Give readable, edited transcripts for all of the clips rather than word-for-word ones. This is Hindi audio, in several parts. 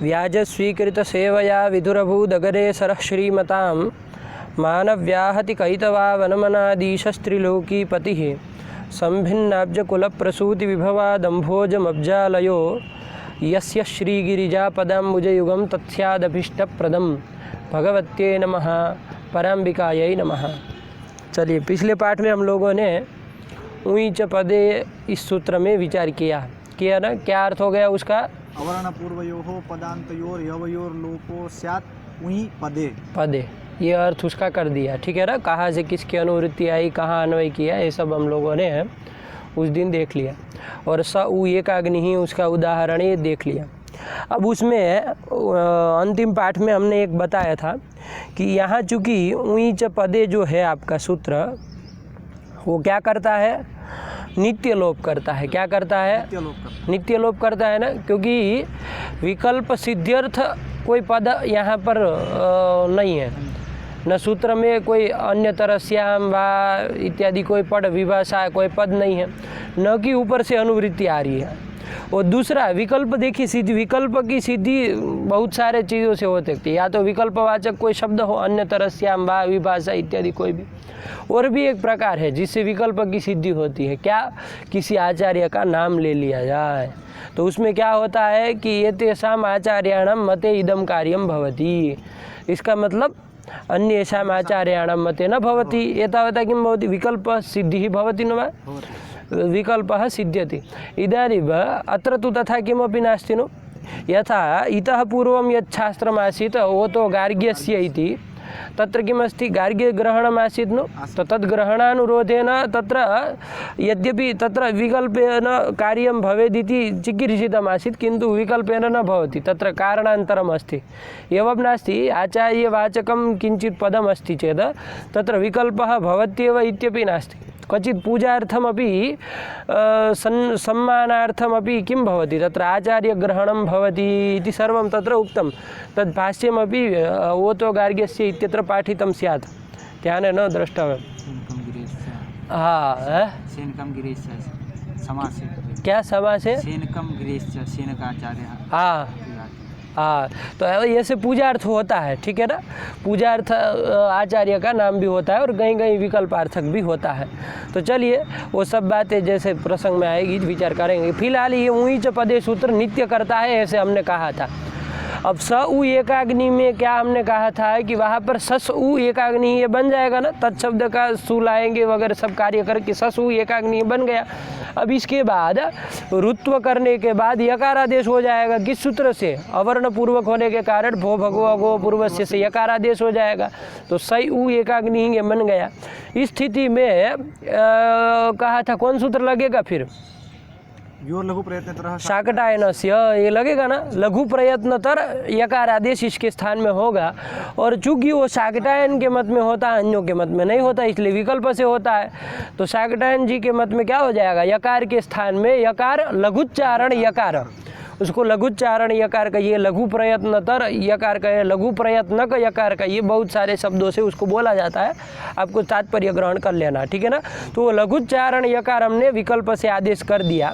व्याज स्वीकृत सेवया विधुरभूदगरे सरः श्रीमतां मानव्याहति कैतवा वनमनादीशस्त्रिलोकीपतिः संभिन्नाब्जकुलप्रसूतिविभवा दम्भोजमब्जालयो यस्य श्रीगिरिजापदाम्बुजयुगं तत्स्यादभीष्टप्रदं भगवत्यै नमः पराम्बिकायै नमः। चलिए, पिछले पाठ में हम लोगों ने ऊंच पदे इस सूत्र में विचार किया ना। क्या अर्थ हो गया उसका? अवर्ण पूर्वयोः पदान्तयोर यवयोर लोपो स्यात् ऊई पदे। पदे, ये अर्थ उसका कर दिया, ठीक है ना। कहाँ से किसकी अनुवृत्ति आई, कहाँ अन्वय किया, ये सब हम लोगों ने उस दिन देख लिया। और स उ एकाग्नि ही उसका उदाहरण ये देख लिया। अब उसमें अंतिम पाठ में हमने एक बताया था कि यहाँ चूँकि ऊंच पदे जो है आपका सूत्र, वो क्या करता है? नित्य लोप करता है। क्या करता है? नित्य लोप करता है ना, क्योंकि विकल्प सिद्ध्यर्थ कोई पद यहाँ पर नहीं है। न सूत्र में कोई अन्य तरह श्याम वा इत्यादि कोई पद, विभाषा कोई पद नहीं है, न कि ऊपर से अनुवृत्ति आ रही है। और दूसरा विकल्प, देखिए सिद्धि, विकल्प की सिद्धि बहुत सारे चीज़ों से हो सकती है। या तो विकल्पवाचक कोई शब्द हो, अन्य तरह श्याम वा विभाषा इत्यादि कोई भी। और भी एक प्रकार है जिससे विकल्प की सिद्धि होती है। क्या? किसी आचार्य का नाम ले लिया जाए तो उसमें क्या होता है कि ये तेषाम आचार्याणाम मते इदम कार्यम भवति। इसका मतलब अन्येषाम आचार्याणाम मते न भवति। एतावता किं भवति? विकल्प सिद्धिः भवति न वा? विकल्पः सिद्ध्यति। इदानीम् अत्र तु तथा किमपि नास्ति नो। यथा इतः पूर्वं यत् शास्त्रमासीत् ओतो गार्ग्यस्य इति, तत्र किमस्ति? गार्ग्यग्रहणमासीत् नो। तो तद्ग्रहणानुरोधेन तत्र यद्यपि तत्र विकल्पेन कार्यं भवेदिति चिकीर्षितमासीत्, किन्तु विकल्पेन न भवति, तत्र कारणान्तरम् अस्ति। एवं नास्ति आचार्यवाचकं किञ्चित् पदमस्ति चेत् तत्र विकल्पः भवत्येव इत्यपि नास्ति। क्वचित् पूजार्थमपि सम्मानार्थमपि किं भवति? तत्र आचार्यग्रहणं भवति इति सर्वं तत्र उक्तं। तद् भाष्यमपि ओतो गार्ग्यस्य इत्यत्र पाठितं स्यात्, ध्यानेन द्रष्टव्यं। हाँ, क्या समास है? हाँ हाँ, तो ऐसे पूजार्थ होता है, ठीक है ना। पूजार्थ आचार्य का नाम भी होता है और कहीं कहीं विकल्पार्थक भी होता है। तो चलिए, वो सब बातें जैसे प्रसंग में आएगी विचार करेंगे। फिलहाल ये ऊंच पदे सूत्र नित्य करता है, ऐसे हमने कहा था। अब स उ एकाग्नि में क्या हमने कहा था कि वहाँ पर सस उ एकाग्नि ये बन जाएगा ना, तत्शब्द का सु लाएंगे वगैरह सब कार्य करके सस उ एकाग्नि बन गया। अब इसके बाद रुत्व करने के बाद यकारादेश हो जाएगा। किस सूत्र से? अवर्ण पूर्वक होने के कारण भो भगो अगो पूर्वस्य से यकारादेश हो जाएगा। तो सई उ एकाग्नि ये बन गया। इस स्थिति में कहा था कौन सूत्र लगेगा फिर? लघु प्रयत्नतर शाकटायनस्य, ये लगेगा ना। लघु प्रयत्नतर यकार आदेश इसके स्थान में होगा। और चूंकि वो शाकटायन के मत में होता है, अन्यों के मत में नहीं होता, इसलिए विकल्प से होता है। तो शाकटायन जी के मत में क्या हो जाएगा? यकार के स्थान में यकार लघुच्चारण यकार, उसको लघुच्चारण यकार कहिए, लघु प्रयत्नतर यकार कहे, लघु प्रयत्नक यकार कहिए, बहुत सारे शब्दों से उसको बोला जाता है। आपको तात्पर्य ग्रहण कर लेना, ठीक है ना। तो वो लघुच्चारण यकार हमने विकल्प से आदेश कर दिया।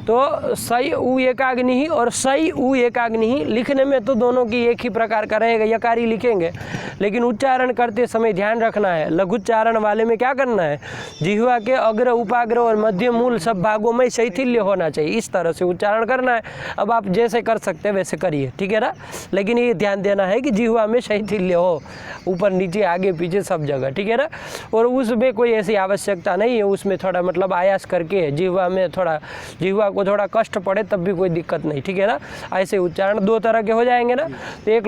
तो सई उ एकाग्नि ही और सई उ एकाग्नि ही लिखने में तो दोनों की एक ही प्रकार का रहेगा, यकार ही लिखेंगे। लेकिन उच्चारण करते समय ध्यान रखना है, लघुच्चारण वाले में क्या करना है? जिह्वा के अग्र, उपाग्र और मध्य मूल सब भागों में शैथिल्य होना चाहिए, इस तरह से उच्चारण करना है। अब आप जैसे कर सकते हैं वैसे करिए, ठीक है ना। लेकिन ये ध्यान देना है कि जिह्वा में शैथिल्य हो, ऊपर नीचे आगे पीछे सब जगह, ठीक है ना। और उसमें कोई ऐसी आवश्यकता नहीं है, उसमें थोड़ा मतलब आयास करके जिह्वा में थोड़ा, जिह्वा को थोड़ा कष्ट पड़े तब भी कोई दिक्कत नहीं, ठीक है ना। ऐसे उच्चारण दो तरह के हो जाएंगे ना। तो एक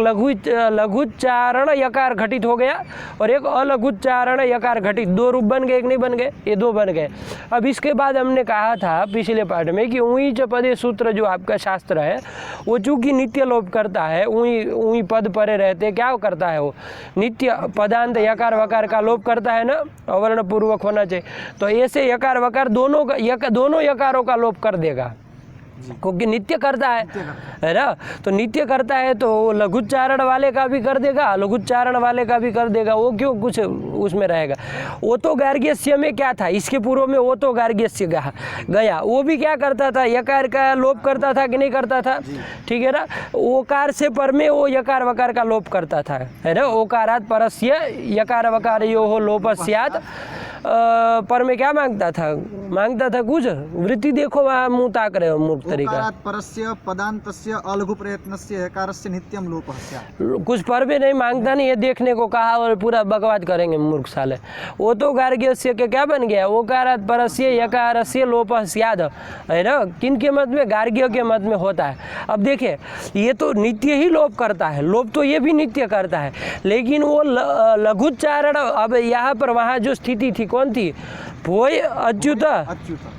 लघुच्चारण यकार घटित हो गया और एक अलघुच्चारण यकार घटित, दो रूप बन गए, एक नहीं बन गए? ये दो बन गए। अब इसके बाद हमने कहा था पिछले पाठ में कि ऊंच पदे सूत्र जो आपका शास्त्र है वो चूँकि नित्य लोप करता है, ऊई पद परे रहते, क्या करता है वो? नित्य पदांत यकार वकार का लोप करता है ना, अवर्ण पूर्वक होना चाहिए। तो ऐसे यकार वकार दोनों यकारों का लोप कर देगा। क्योंकि नित्य करता है, नित्य करता है ना। तो नित्य करता है तो वो लघुच्चारण वाले का भी कर देगा, लघुच्चारण वाले का भी कर देगा, वो क्यों कुछ उसमें रहेगा। वो तो गार्ग्यस्य में क्या था, इसके पूर्व में वो तो गार्ग्यस्य गया, वो भी क्या करता था, यकार का लोप करता था कि नहीं करता था, ठीक है ना। ओकार से पर में वो यकार वकार का लोप करता था, है ना। ओकारात परस्य यकार वकार यो हो लोप स्यात्, पर में क्या मांगता था कुछ वृत्ति। देखो वहाँ मुँह ताक रहे हो मूर्ख तरीका। ओकारात् परस्य पदान्तस्य अलघु प्रयत्नस्य यकारस्य नित्यम लोपः स्यात्। कुछ पर भी नहीं मांगता, नहीं ये देखने को कहा और पूरा बकवाद करेंगे मूर्ख साले। वो तो गार्ग्यस्य के क्या बन गया, ओकारात् परस्य यकारस्य लोपः स्यात्, है ना। किन के मत में, गार्ग्य के मत में होता है। अब देखिए ये तो नित्य ही लोप करता है, लोप तो ये भी नित्य करता है, लेकिन वो लघुच्चारण। अब यहाँ पर वहाँ जो स्थिति थी कौन थी, भोय अच्युत,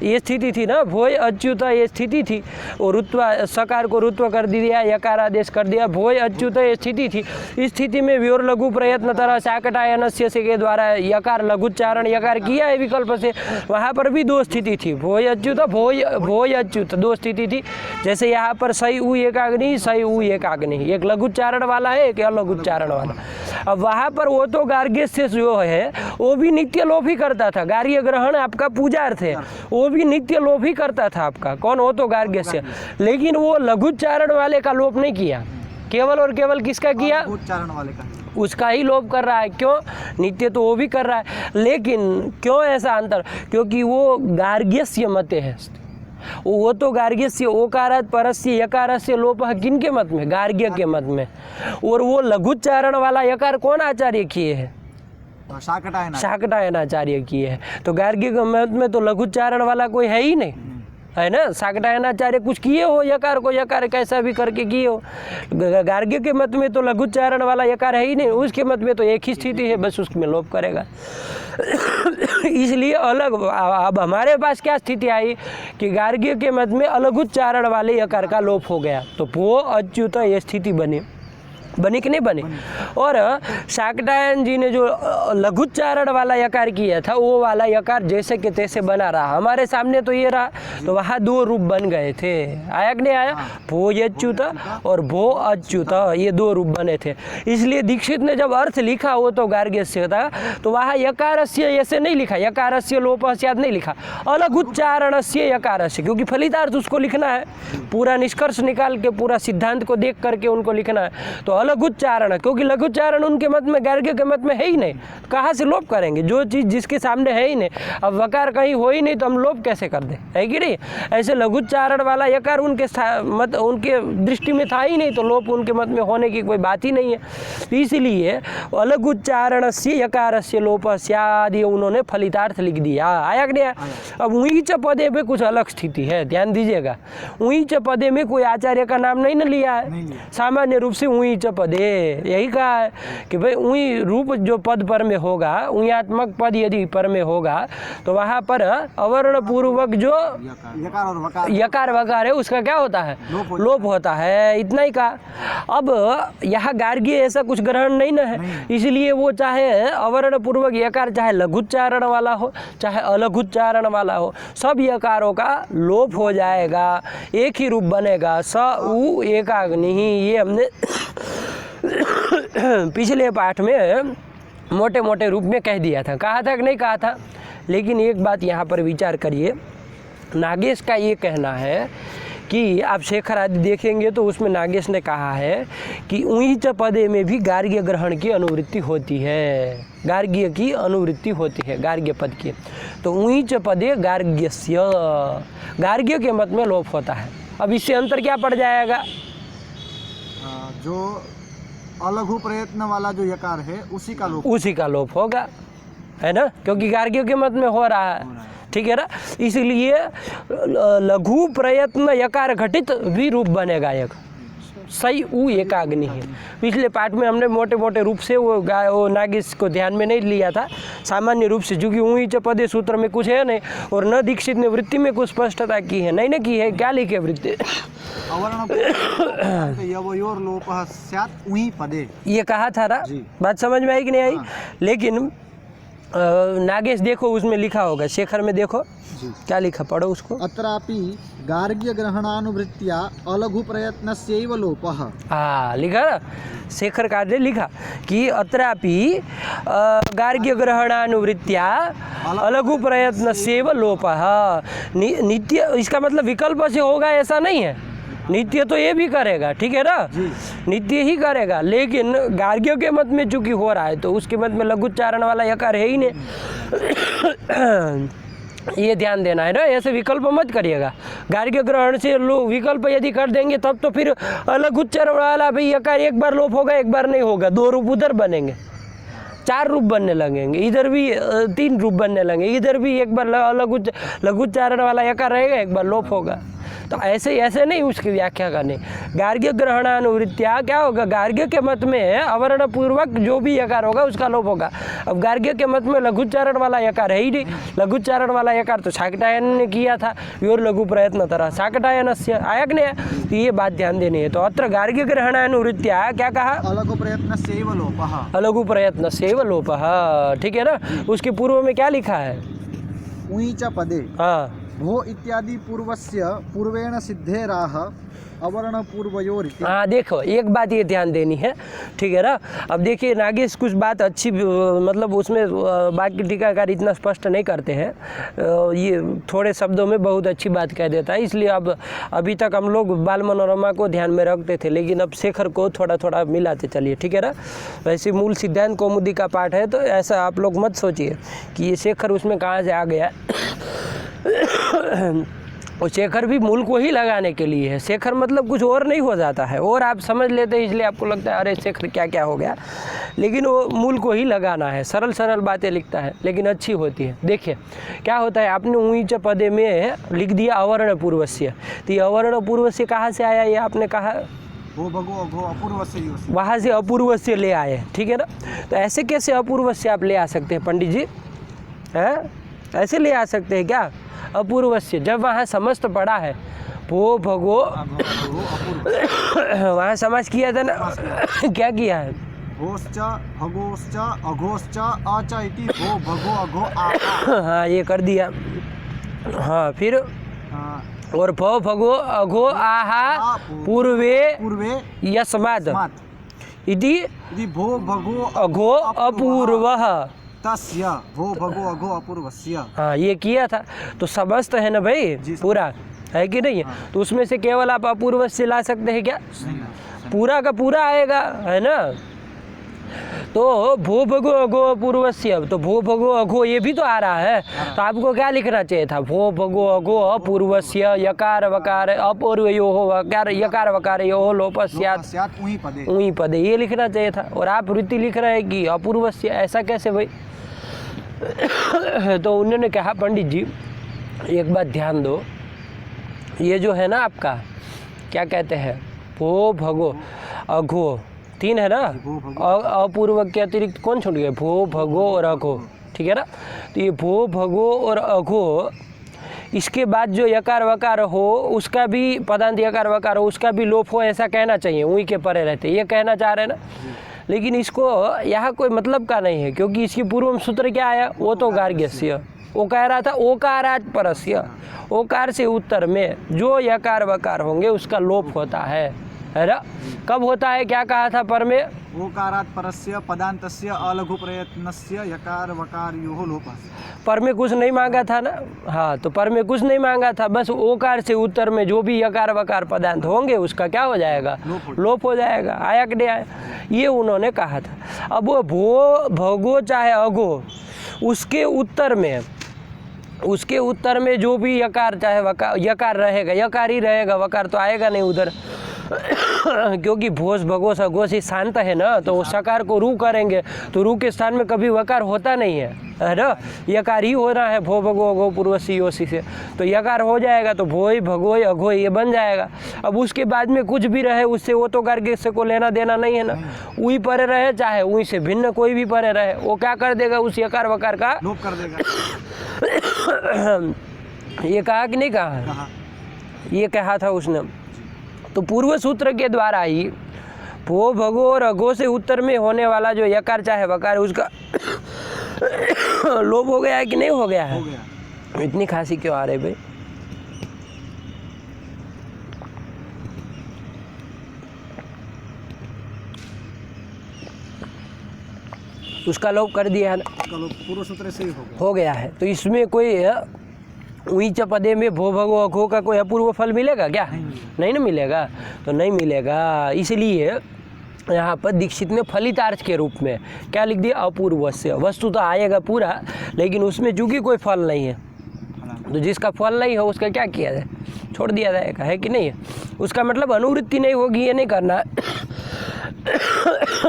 ये स्थिति थी ना, भोय अच्युत ये स्थिति थी। और रुत्व सकार को रुत्व कर दिया, यकार आदेश कर दिया, भोय अच्युत ये स्थिति थी। इस स्थिति में व्योर लघु प्रयत्न तरह शाकटायनस्य से के द्वारा यकार लघुच्चारण यकार किया है विकल्प से। वहाँ पर भी दो स्थिति थी, भोय अच्युत भोय अच्युत, दो स्थिति थी। जैसे यहाँ पर सही ऊ एकाग्नि, सही ऊ एकाग्नि, एक लघुच्चारण वाला है, एक अलघुच्चारण वाला। अब वहाँ पर वो तो गार्ग्य से जो है वो भी नित्य लोप ही करता था, गार्ग्य ग्रहण आपका पूजार्थ है, वो भी नित्य लोप ही करता था आपका, कौन, वो तो गार्ग्य से। लेकिन वो लघुच्चारण वाले का लोप नहीं किया, केवल और केवल किसका किया, उच्चारण वाले का, उसका ही लोप कर रहा है। क्यों, नित्य तो वो भी कर रहा है, लेकिन क्यों ऐसा अंतर, क्योंकि वो गार्ग्यस्य मते है। वो तो गार्ग्यस्य ओकारात् परस्य यकारस्य लोपः किनके मत में, गार्ग्य के मत में। और वो लघुच्चारण वाला यकार कौन आचार्य किए हैं, शाकटायनाचार्य किए हैं। तो गार्ग्य के मत में तो लघुच्चारण वाला कोई है ही नहीं, है ना। शाकटायनाचार्य कुछ किए हो यकार को, यकार कैसा भी करके किए हो। गार्ग्य के मत में तो लघुच्चारण वाला यकार है ही नहीं, उसके मत में तो एक ही स्थिति है, बस उसमें लोप करेगा। इसलिए अलग, अब हमारे पास क्या स्थिति आई कि गार्ग्य के मत में अलघुच्चारण वाले यकार का लोप हो गया, तो भो अच्युत ये स्थिति बनी कि नहीं बनी। और शाकटायन जी ने जो लघुच्चारण वाला यकार किया था, वो वाला यकार जैसे के तैसे बना रहा, हमारे सामने तो ये रहा। तो वहाँ दो रूप बन गए थे, आया कि नहीं आया, भो अच्युत और भो अच्युत, ये दो रूप बने थे। इसलिए दीक्षित ने जब अर्थ लिखा वो तो गार्ग्यस्य था, तो वहाँ यकारस्य ऐसे नहीं लिखा, यकारस्य लोपः स्यात् नहीं लिखा, अलघुच्चारणस्य यकारस्य, क्योंकि फलितार्थ उसको लिखना है, पूरा निष्कर्ष निकाल के पूरा सिद्धांत को देख करके उनको लिखना है। तो अलघुच्चारण, क्योंकि लघुच्चारण उनके मत में, गार्ग्य के मत में है ही नहीं, कहाँ से लोप करेंगे, जो चीज़ जिसके सामने है ही नहीं। अब वकार कहीं हो ही नहीं तो हम लोप कैसे कर दें, है कि नहीं। ऐसे लघुच्चारण वाला यकार उनके मत, उनके दृष्टि में था ही नहीं, तो लोप उनके मत में होने की कोई बात ही नहीं है। इसलिए अलघुच्चारणस्य यकारस्य लोपः स्यात् ये उन्होंने फलितार्थ लिख दिया, आया कि नहीं आया। अब ऊंच पदे में कुछ अलग स्थिति है, ध्यान दीजिएगा। ऊंच पदे में कोई आचार्य का नाम नहीं न लिया है, सामान्य रूप से ऊंच पदे यही कहा है कि भाई ऊई रूप जो पद पर में होगा, ऊयात्मक पद यदि पर में होगा तो वहाँ पर अवर्ण पूर्वक जो यकार वकार है उसका क्या होता है, लोप होता है, इतना ही कहा। अब यहाँ गार्ग्य ऐसा कुछ ग्रहण नहीं न है, इसलिए वो चाहे अवर्ण पूर्वक यकार, चाहे लघुच्चारण वाला हो चाहे अलघुच्चारण वाला हो, सब यकारों का लोप हो जाएगा, एक ही रूप बनेगा, स उ एकाग्नि। ये हमने पिछले पाठ में मोटे मोटे रूप में कह दिया था, कहा था कि नहीं कहा था। लेकिन एक बात यहाँ पर विचार करिए, नागेश का ये कहना है कि आप शेखर आदि देखेंगे तो उसमें नागेश ने कहा है कि ऊंच पदे में भी गार्ग्य ग्रहण की अनुवृत्ति होती है, गार्ग्य की अनुवृत्ति होती है, गार्ग्य पद की। तो ऊंच पदे गार्ग्यस्य, गार्ग्य के मत में लोप होता है। अब इससे अंतर क्या पड़ जाएगा, जो अलघु प्रयत्न वाला जो यकार है उसी का लोप होगा, है ना, क्योंकि गार्ग्य के मत में हो रहा है, ठीक है ना। इसलिए लघु प्रयत्न यकार घटित भी रूप बनेगा एक, सही ऊ एकाग्नि है। पिछले पाठ में हमने मोटे मोटे रूप से वो नागेश को ध्यान में नहीं लिया था, सामान्य रूप से, क्योंकि ऊंच पदे सूत्र में कुछ है नहीं और न दीक्षित ने वृत्ति में कुछ स्पष्टता की है, नहीं की है, क्या लिखे वृत्ति, लोपः स्यात् ऊई पदे, ये कहा था ना, बात समझ में आई कि नहीं आई। लेकिन नागेश देखो उसमें लिखा होगा, शेखर में देखो क्या लिखा, पढ़ो उसको। अत्रापि गार्ग्य ग्रहणानुवृत्त्या अलघु प्रयत्नस्यैव लोपः। हाँ लिखा ना, शेखर कार्य लिखा कि अत्रापि गार्ग्य ग्रहणानुवृत्त्या अलघु प्रयत्नस्यैव लोपः। नित्य इसका मतलब विकल्प से होगा ऐसा नहीं है, नित्य तो ये भी करेगा, ठीक है ना, नित्य ही करेगा, लेकिन गार्ग्य के मत में चूंकि हो रहा है तो उसके मत में लघुच्चारण वाला यकार है ही नहीं। ये ध्यान देना है ना, ऐसे विकल्प मत करिएगा। गार्ग्य ग्रहण से विकल्प यदि कर देंगे तब तो फिर अलग उच्चारण वाला भाई यकार एक बार लोप होगा, एक बार नहीं होगा, 2 रूप उधर बनेंगे, 4 रूप बनने लगेंगे, इधर भी 3 रूप बनने लगेंगे, इधर भी एक बार लघुच्चारण वाला यकार रहेगा, एक बार लोप होगा। तो ऐसे नहीं उसकी व्याख्या करनी। गार्ग्य ग्रहणानुवृत्त्या क्या होगा, गार्ग्य के मत में अवर्ण पूर्वक जो भी यकार होगा उसका लोप होगा। अब गार्ग्य के मत में लघुच्चारण वाला यकार है ही नहीं, लघुच्चारण वाला यकार तो शाकटायन ने किया था, योर लघु प्रयत्न तरह शाकटायनस्य आयक ने, तो ये बात ध्यान देनी है। तो अत्र गार्ग्य ग्रहणानुवृत्त्या क्या कहा, अलघु प्रयत्नस्यैव लोपः, अलघु प्रयत्नस्यैव लोपः, ठीक है ना। उसके पूर्व में क्या लिखा है, ऊई च पदे हाँ भो इत्यादि पूर्वस्य पूर्वेण सिद्धेराह अवर्ण पूर्वयोरिति। हाँ देखो, एक बात ये ध्यान देनी है, ठीक है ना। अब देखिए नागेश कुछ बात अच्छी, मतलब उसमें बाकी टीकाकार इतना स्पष्ट नहीं करते हैं, ये थोड़े शब्दों में बहुत अच्छी बात कह देता है, इसलिए अब अभी तक हम लोग बाल मनोरमा को ध्यान में रखते थे, लेकिन अब शेखर को थोड़ा थोड़ा मिलाते चलिए, ठीक है ना। वैसे मूल सिद्धांत कौमुदी का पाठ है, तो ऐसा आप लोग मत सोचिए कि ये शेखर उसमें कहाँ से आ गया। और शेखर भी मूल को ही लगाने के लिए है, शेखर मतलब कुछ और नहीं हो जाता है, और आप समझ लेते हैं इसलिए आपको लगता है अरे शेखर क्या क्या हो गया, लेकिन वो मूल को ही लगाना है। सरल सरल बातें लिखता है लेकिन अच्छी होती है। देखिए क्या होता है, आपने ऊंच पदे में लिख दिया अवर्ण पूर्वस्य, तो ये अवर्ण पूर्वस्य कहाँ से आया, ये आपने कहा वहाँ से अपूर्वस्य ले आए, ठीक है ना। तो ऐसे कैसे अपूर्वस्य आप ले आ सकते हैं पंडित जी, हैं ऐसे ले आ सकते हैं क्या अपूर्वस्य, जब वहाँ समस्त पड़ा है भो भगो वहाँ समाज किया था ना, क्या किया है, भोश्च भगोश्च अघोश्च अच इति भो भगो अघो आ। हाँ ये कर दिया, हाँ फिर और भो भगो अघो आहा पूर्वे पूर्वे यस्मात् इति भो भगो अघो अपूर्वः तस्य भो भगो अघो अपूर्वस्य। हाँ ये किया था, तो समस्त है ना भाई पूरा, है कि नहीं है। तो उसमें से केवल आप अपूर्व से ला सकते हैं क्या, पूरा का पूरा आएगा, है ना। तो भो भगो अघो अपूर्वस्य, तो भो भगो अघो ये भी तो आ रहा है, तो आपको क्या लिखना चाहिए था, भो भगो अघो अपूर्वस्य यकार वकार अपूर्वयोः वकार यकार वकारयोः लोपः स्यात् ऊई पदे, ये लिखना चाहिए था। और आप वृत्ति लिख रहे हैं कि अपूर्वस्य, ऐसा कैसे भाई। तो उन्होंने कहा पंडित जी एक बात ध्यान दो, ये जो है ना आपका क्या कहते हैं, भो भगो अघो 3 है ना, अपूर्व के अतिरिक्त कौन छूट गया, भो भगो और अघो, ठीक है ना। तो ये भो भगो और अघो, इसके बाद जो यकार वकार हो उसका भी पदांत यकार वकार हो उसका भी लोप हो, ऐसा कहना चाहिए, वहीं के परे रहते, ये कहना चाह रहे हैं ना। लेकिन इसको यहाँ कोई मतलब का नहीं है, क्योंकि इसकी पूर्व में सूत्र क्या आया, वो तो गार्ग्यस्य, वो कह रहा था ओकारात् परस्य, ओकार से उत्तर में जो यकार वकार होंगे उसका लोप होता है ना। कब होता है, क्या कहा था पर में, ओकारात् परस्य पदान्तस्य अलघु प्रयत्नस्य यकार वकारयोः लोपः। पर में कुछ नहीं मांगा था ना, हाँ तो पर में कुछ नहीं मांगा था, बस ओकार से उत्तर में जो भी यकार वकार पदांत होंगे उसका क्या हो जाएगा, लोप हो जाएगा, आया कि नहीं आया, ये उन्होंने कहा था। अब वो भो भगो चाहे अघो, उसके उत्तर में जो भी यकार चाहे वकार, यकार रहेगा, यकार ही रहेगा, वकार तो आएगा नहीं उधर। क्योंकि भोज भगोस अघोष ही शांत है ना, तो वो सकार को रू करेंगे, तो रू के स्थान में कभी वकार होता नहीं है ना, यकार ही हो रहा है, भो भगो अघो पूर्वसी योसी से, तो यकार हो जाएगा, तो भोई भगोई अघो ये बन जाएगा। अब उसके बाद में कुछ भी रहे उससे वो तो गार्ग्य से को लेना देना नहीं है ना, उई परे रहे चाहे उई से भिन्न कोई भी परे रहे, वो क्या कर देगा, उस यकार वकार का लोप कर देगा। ये कहा कि नहीं कहा, ये कहा था उसने। तो पूर्व सूत्र के द्वारा ही भो भगो और अघो से उत्तर में होने वाला जो यकार चाहे वकार उसका लोप हो गया है कि नहीं हो गया है। हो गया। इतनी खांसी क्यों आ रही भाई, उसका लोप कर दिया है ना, उसका लोप पूर्व सूत्र से ही हो गया है। तो इसमें कोई ऊंच पदे में भो भगो अघो का कोई अपूर्व फल मिलेगा क्या? नहीं ना मिलेगा, तो नहीं मिलेगा। इसलिए यहाँ पर दीक्षित ने फलितार्थ के रूप में क्या लिख दिया? अपूर्वस्य। वस्तु तो आएगा पूरा, लेकिन उसमें चूंकि कोई फल नहीं है, तो जिसका फल नहीं हो उसका क्या किया जाए? छोड़ दिया जाएगा, है कि नहीं है? उसका मतलब अनुवृत्ति नहीं होगी, ये नहीं करना।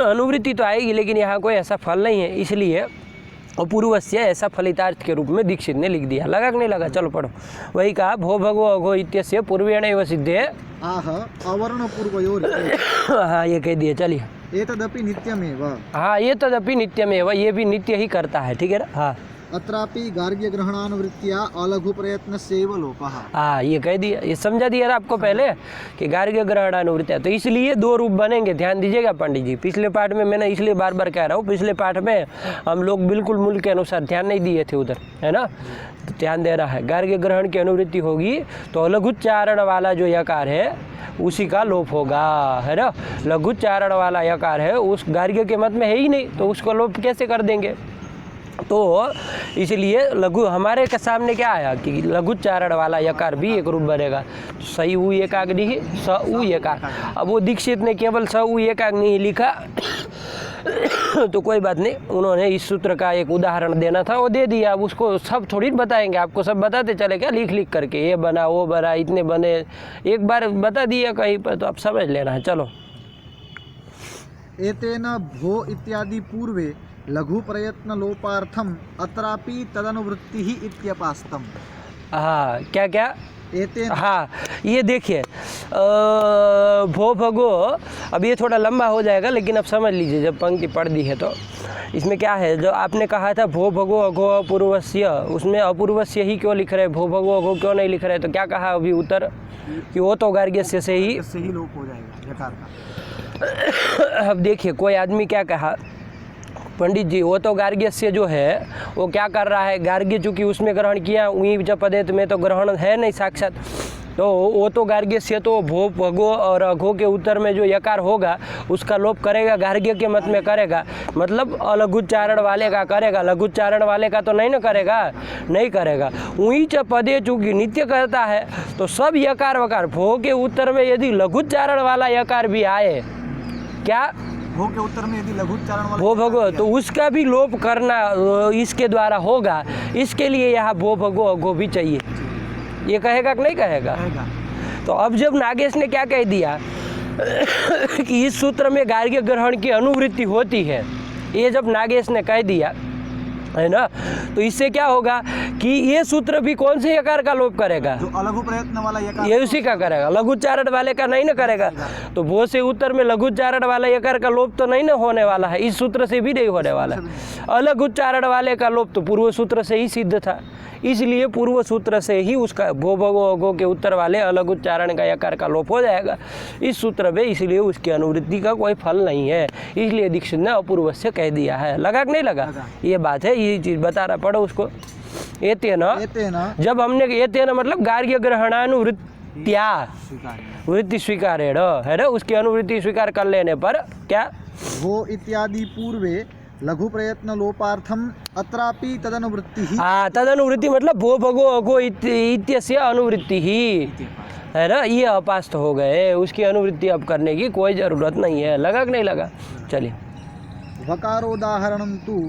अनुवृत्ति तो आएगी, लेकिन यहाँ कोई ऐसा फल नहीं है, इसलिए अपूर्वस्य ऐसा फलितार्थ के रूप में दीक्षित ने लिख दिया। लगा कि नहीं लगा? चलो पढ़ो। वही कहा, भो भगो अघो इत्यस्य पूर्वेण एव सिद्धे आह अवर्ण पूर्वयोर। हाँ, ये कह दिए। चलिए, एतदपि नित्यमेव। हाँ, ये तदपि नित्यमेव, ये भी नित्य ही करता है, ठीक है ना? हाँ, अत्रापि गार्ग्य ग्रहणानुवृत्तिया अलघु प्रयत्नस्यैव लोपः। हाँ, ये कह दिया, ये समझा दिया था आपको पहले कि गार्ग्य ग्रहणानुवृत्ति है। तो इसलिए दो रूप बनेंगे, ध्यान दीजिएगा पंडित जी। पिछले पाठ में मैंने इसलिए बार बार कह रहा हूँ, पिछले पाठ में हम लोग बिल्कुल मूल के अनुसार ध्यान नहीं दिए थे उधर, है ना? तो ध्यान देना है। गार्ग्य ग्रहण की अनुवृत्ति होगी तो लघुच्चारण वाला जो यकार है उसी का लोप होगा, है ना? लघुच्चारण वाला यकार है, उस गार्ग्य के मत में है ही नहीं, तो उसको लोप कैसे कर देंगे? तो इसलिए लघु हमारे के सामने क्या आया कि लघुच्चारण वाला यकार भी एक रूप बनेगा। सही उ एकाग्नि ही स उ एकार। अब वो दीक्षित ने केवल स उ एकाग्नि ही लिखा तो कोई बात नहीं, उन्होंने इस सूत्र का एक उदाहरण देना था, वो दे दिया। अब उसको सब थोड़ी बताएंगे, आपको सब बताते चले क्या लिख लिख करके, ये बना वो बना इतने बने, एक बार बता दिया कहीं पर, तो आप समझ लेना है। चलो, एतेन भो इत्यादि पूर्वे लघु प्रयत्न लोपार्थम अत्रापि तदनुवृत्ति ही इत्यपास्तम। हाँ, क्या क्या? एतेन, हाँ, ये देखिए, भो भगो, अब ये थोड़ा लंबा हो जाएगा, लेकिन अब समझ लीजिए जब पंक्ति पढ़ दी है तो इसमें क्या है। जो आपने कहा था भो भगो अघो अपूर्वस्य, उसमें अपूर्वस्य ही क्यों लिख रहे, भो भगो अघो क्यों नहीं लिख रहे? तो क्या कहा अभी उत्तर कि वो तो गार्ग्यस्य से ही लोप हो जाएगा यकार का। अब देखिए, कोई आदमी क्या कहा, पंडित जी वो तो गार्ग्यस्य जो है वो क्या कर रहा है, गार्ग्य चूँकि उसमें ग्रहण किया, ऊँच पदेत में तो ग्रहण है नहीं साक्षात, तो वो तो गार्ग्यस्य तो भो भगो और अघो के उत्तर में जो यकार होगा उसका लोप करेगा, गार्ग्य के मत में करेगा, मतलब अलघुच्चारण वाले का करेगा, लघुच्चारण वाले का तो नहीं ना करेगा, नहीं करेगा। ऊँच पदे चूँकि नित्य करता है तो सब यकार वकार, भो के उत्तर में यदि लघुच्चारण वाला यकार भी आए, क्या भो के उत्तर में यदि लघुच्चारण वाला भो भगो, तो उसका भी लोप करना इसके द्वारा होगा। इसके लिए यहाँ भो भगो अघो भी चाहिए। ये कहेगा कि नहीं कहेगा? तो अब जब नागेश ने क्या कह दिया कि इस सूत्र में गार्ग्य ग्रहण की अनुवृत्ति होती है, ये जब नागेश ने कह दिया, है ना, तो इससे क्या होगा कि ये सूत्र भी कौन से यकार का लोप करेगा? जो अलघु प्रयत्न वाला यकार, ये उसी का करेगा, लघुच्चारण वाले का नहीं ना करेगा। तो भो से उत्तर में लघुच्चारण वाला यकार का लोप तो नहीं ना होने वाला है, इस सूत्र से भी नहीं होने वाला है। अलग उच्चारण वाले का लोप तो पूर्व सूत्र से ही सिद्ध था, इसलिए पूर्व सूत्र से ही उसका भो भगो अघो के उत्तर वाले अलग उच्चारण का यकार का लोप हो जाएगा इस सूत्र में, इसलिए उसकी अनुवृत्ति का कोई फल नहीं है। इसलिए दीक्षित ने अपूर्वस्य कह दिया है। लगा कि नहीं लगा? ये बात है, ये चीज़ बता रहा, पढ़ो उसको। एतेन, जब हमने एतेन मतलब गार्ग्य ग्रहणानुवृत्त्या वृत्ति स्वीकारेण, है ना, उसकी अनुवृत्ति स्वीकार कर लेने पर क्या, भो इत्यादि पूर्वे लघु प्रयत्न लोपार्थम अत्रापि तदनुवृत्ति ही। हाँ, तदनुवृत्ति मतलब भो भगो अघो इत्यस्य अनुवृत्ति ही, है ना, ये अपास्त हो गए, उसकी अनुवृत्ति अब करने की कोई ज़रूरत नहीं है। लगा कि नहीं लगा? चलिए, वकारोदाहरणं तु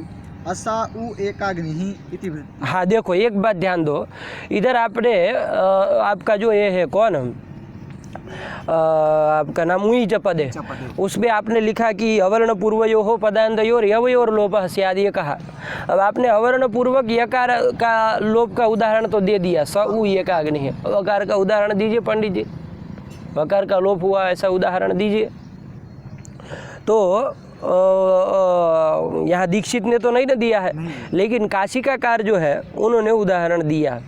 असा उ एकाग्नि इति वृत्ति। हाँ, देखो एक बात ध्यान दो, इधर आपने आपका जो ये है कौन, आपका नाम ऊँच पद है, उसमें आपने लिखा कि अवर्ण पूर्वयो हो पदांतयोर यवयोर लोपः स्यात्, ये कहा। अब आपने अवर्ण पूर्वक यकार का लोप का उदाहरण तो दे दिया, स उ एकाग्नि है। वकार का उदाहरण दीजिए पंडित जी, वकार का लोप हुआ ऐसा उदाहरण दीजिए। तो यहाँ दीक्षित ने तो नहीं ना दिया है, लेकिन काशिकाकार जो है उन्होंने उदाहरण दिया।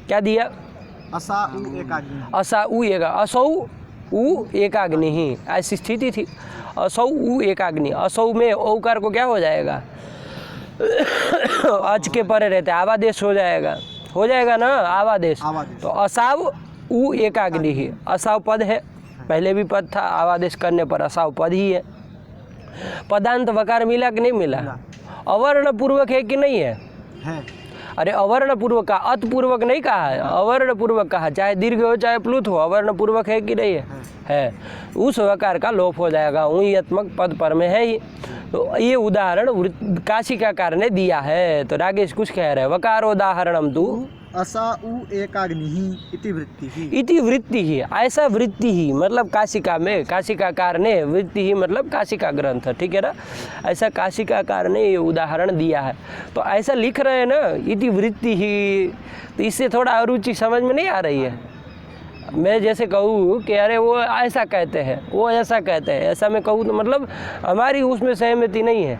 क्या दिया? असा उ एकाग्नि, असा उ एका, असौ उ एकाग्नि ही, ऐसी स्थिति थी। असौ उ एकाग्नि, असौ में औकार को क्या हो जाएगा, अच के परे रहते आवादेश हो जाएगा ना, आवादेश। तो असाव उ एकाग्नि ही, असाव पद है, पहले भी पद था, आवादेश करने पर असाव पद ही है। पदांत वकार मिला कि नहीं मिला? अवर्ण पूर्वक है कि नहीं है? अरे अवर्ण पूर्वक का, अत पूर्वक नहीं कहा है, अवर्ण पूर्वक कहा, चाहे दीर्घ हो चाहे प्लुत हो, अवर्ण पूर्वक है कि नहीं है? है। उस वकार का लोप हो जाएगा, ऊँयत्मक पद पर में है ही। तो ये उदाहरण काशिकाकार ने दिया है। तो रागेश कुछ कह रहे हैं, वकारोदाहरणम तु असा उ एकाग्नि इति वृत्ति ही, इति वृत्ति ही, ऐसा वृत्ति ही मतलब काशिका में, काशिकाकार ने, वृत्ति ही मतलब काशिका ग्रंथ, ठीक है ना, ऐसा काशिकाकार ने ये उदाहरण दिया है। तो ऐसा लिख रहे हैं ना, इति वृत्ति ही, तो इससे थोड़ा अरुचि समझ में नहीं आ रही है। मैं जैसे कहूँ कि अरे वो ऐसा कहते हैं, वो ऐसा कहते हैं, ऐसा मैं कहूँ तो मतलब हमारी उसमें सहमति नहीं है,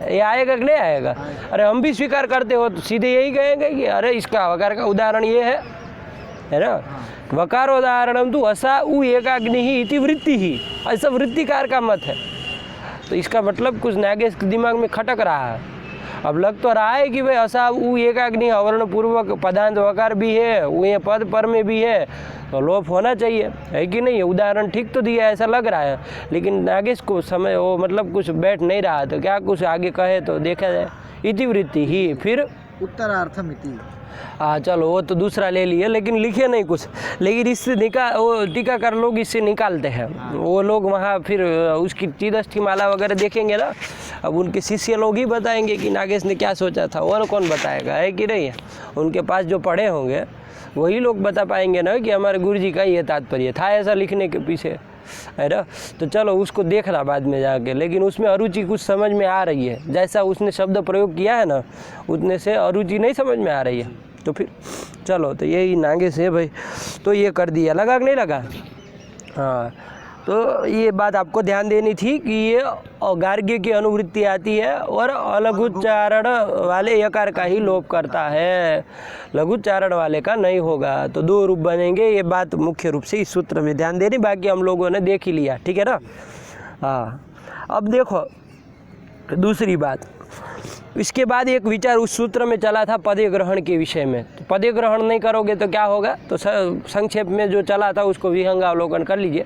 ये आएगा कि नहीं आएगा? अरे हम भी स्वीकार करते हो तो सीधे यही कहेंगे कि अरे इसका वकार का उदाहरण ये है ना, वकारोदाहरणम तु असा उ एकाग्नि ही इति वृत्ति ही, ऐसा वृत्तिकार का मत है। तो इसका मतलब कुछ नागेश के दिमाग में खटक रहा है। अब लग तो रहा है कि भाई असा उ एकाग्नि अवर्ण पूर्वक पदांत वकार भी है, वो पद पर में भी है, तो लोप होना चाहिए, है कि नहीं? उदाहरण ठीक तो दिया ऐसा लग रहा है, लेकिन नागेश को समय वो मतलब कुछ बैठ नहीं रहा, तो क्या कुछ आगे कहे तो देखा जाए। इति वृत्ति ही, फिर उत्तरार्थम इति। हाँ चलो वो तो दूसरा ले लिए, लेकिन लिखे नहीं कुछ, लेकिन इससे वो टीकाकार लोग इससे निकालते हैं, वो लोग वहाँ फिर उसकी चिदष्टि माला वगैरह देखेंगे ना, अब उनके शिष्य लोग ही बताएंगे कि नागेश ने क्या सोचा था, और कौन बताएगा, है कि नहीं? उनके पास जो पढ़े होंगे वही लोग बता पाएंगे ना कि हमारे गुरुजी का ये तात्पर्य था ऐसा लिखने के पीछे, है ना। तो चलो उसको देखना बाद में जाके, लेकिन उसमें अरुचि कुछ समझ में आ रही है, जैसा उसने शब्द प्रयोग किया है ना, उतने से अरुचि नहीं समझ में आ रही है। तो फिर चलो, तो यही नागेश है भाई, तो ये कर दिया, लगा कि नहीं लगा? हाँ, तो ये बात आपको ध्यान देनी थी कि ये गार्ग्य की अनुवृत्ति आती है और अलघुच्चारण वाले यकार का ही लोप करता है, लघुच्चारण वाले का नहीं होगा। तो दो रूप बनेंगे, ये बात मुख्य रूप से इस सूत्र में ध्यान देनी, बाकी हम लोगों ने देख ही लिया, ठीक है ना। हाँ, अब देखो दूसरी बात, इसके बाद एक विचार उस सूत्र में चला था पदे ग्रहण के विषय में। तो पदे ग्रहण नहीं करोगे तो क्या होगा, तो संक्षेप में जो चला था उसको विहंगावलोकन कर लीजिए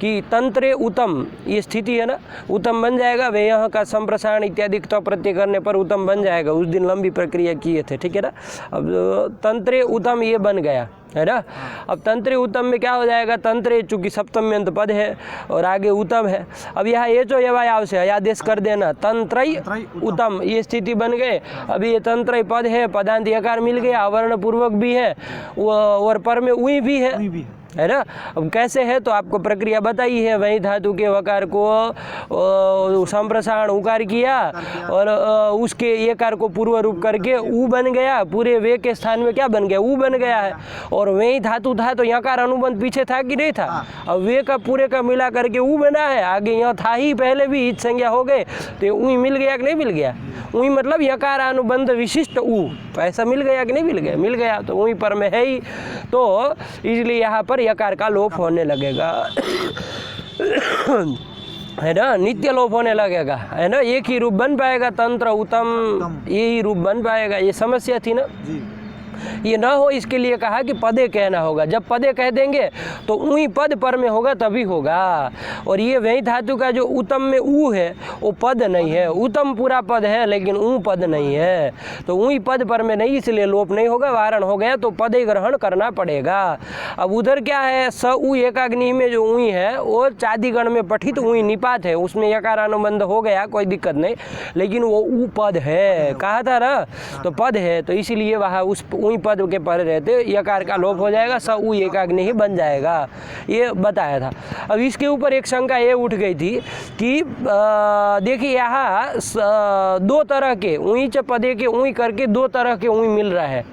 कि तंत्रे उत्तम, ये स्थिति है ना, उत्तम बन जाएगा, वे यहाँ का संप्रसारण इत्यादि तो प्रत्यय करने पर उत्तम बन जाएगा, उस दिन लंबी प्रक्रिया किए थे, ठीक है ना। अब तंत्रे उत्तम ये बन गया, है ना। अब तंत्रे उत्तम में क्या हो जाएगा, तंत्रे चूँकि सप्तम्यंत पद है और आगे उत्तम है, अब यहाँ ये जो यवायाव से आदेश कर देना, तंत्रय उत्तम, ये स्थिति बन गए। अभी ये तंत्रय पद है, पदांत यकार मिल गया, अवर्ण पूर्वक भी है और पर में उई भी है ना। अब कैसे है तो आपको प्रक्रिया बताई है, वही धातु के वकार को संप्रसारण उकार किया और उसके एकार को पूर्व रूप करके ऊ बन गया, पूरे वे के स्थान में क्या बन गया, ऊ बन गया है। और वही धातु था तो यकार अनुबंध पीछे था कि नहीं था, अब वे का पूरे का मिला करके ऊ बना है, आगे यहाँ था ही पहले भी ईच संज्ञा हो गए, तो ऊ मिल गया कि नहीं मिल गया, ऊ मतलब यकार अनुबंध विशिष्ट ऊ, तो ऐसा मिल गया कि नहीं मिल गया, मिल गया, तो वहीं पर में है ही, तो इसलिए यहाँ पर यकार का लोप होने लगेगा है ना, नित्य लोप होने लगेगा, है ना, एक ही रूप बन पाएगा, तंत्र उत्तम यही रूप बन पाएगा। ये समस्या थी ना जी। ये ना हो इसके लिए कहा कि पदे कहना होगा, जब पदे कह देंगे तो ऊई पद पर में होगा तभी होगा। और ये वही धातु का जो उत्तम में ऊ है वो पद नहीं है, उत्तम पूरा पद है लेकिन ऊ पद नहीं है, तो ऊई पद पर में नहीं, इसलिए लोप नहीं होगा, वारण हो गया, तो पदे ग्रहण करना पड़ेगा। अब उधर क्या है, स ऊ एकाग्नि में जो ऊई है वो चादिगण में पठित ऊई निपात है, उसमें यकार अनुबंध हो गया, कोई दिक्कत नहीं, लेकिन वो ऊ पद है, कहा था ना, तो पद है, तो इसीलिए वहाँ उस ऊई पद के पर रहते यकार का लोप हो जाएगा, स ऊ एकाग्नि ही बन जाएगा, ये बताया था। अब इसके ऊपर एक शंका ये उठ गई थी कि देखिए यहाँ दो तरह के ऊई च पदे के ऊई करके दो तरह के ऊई मिल रहा है,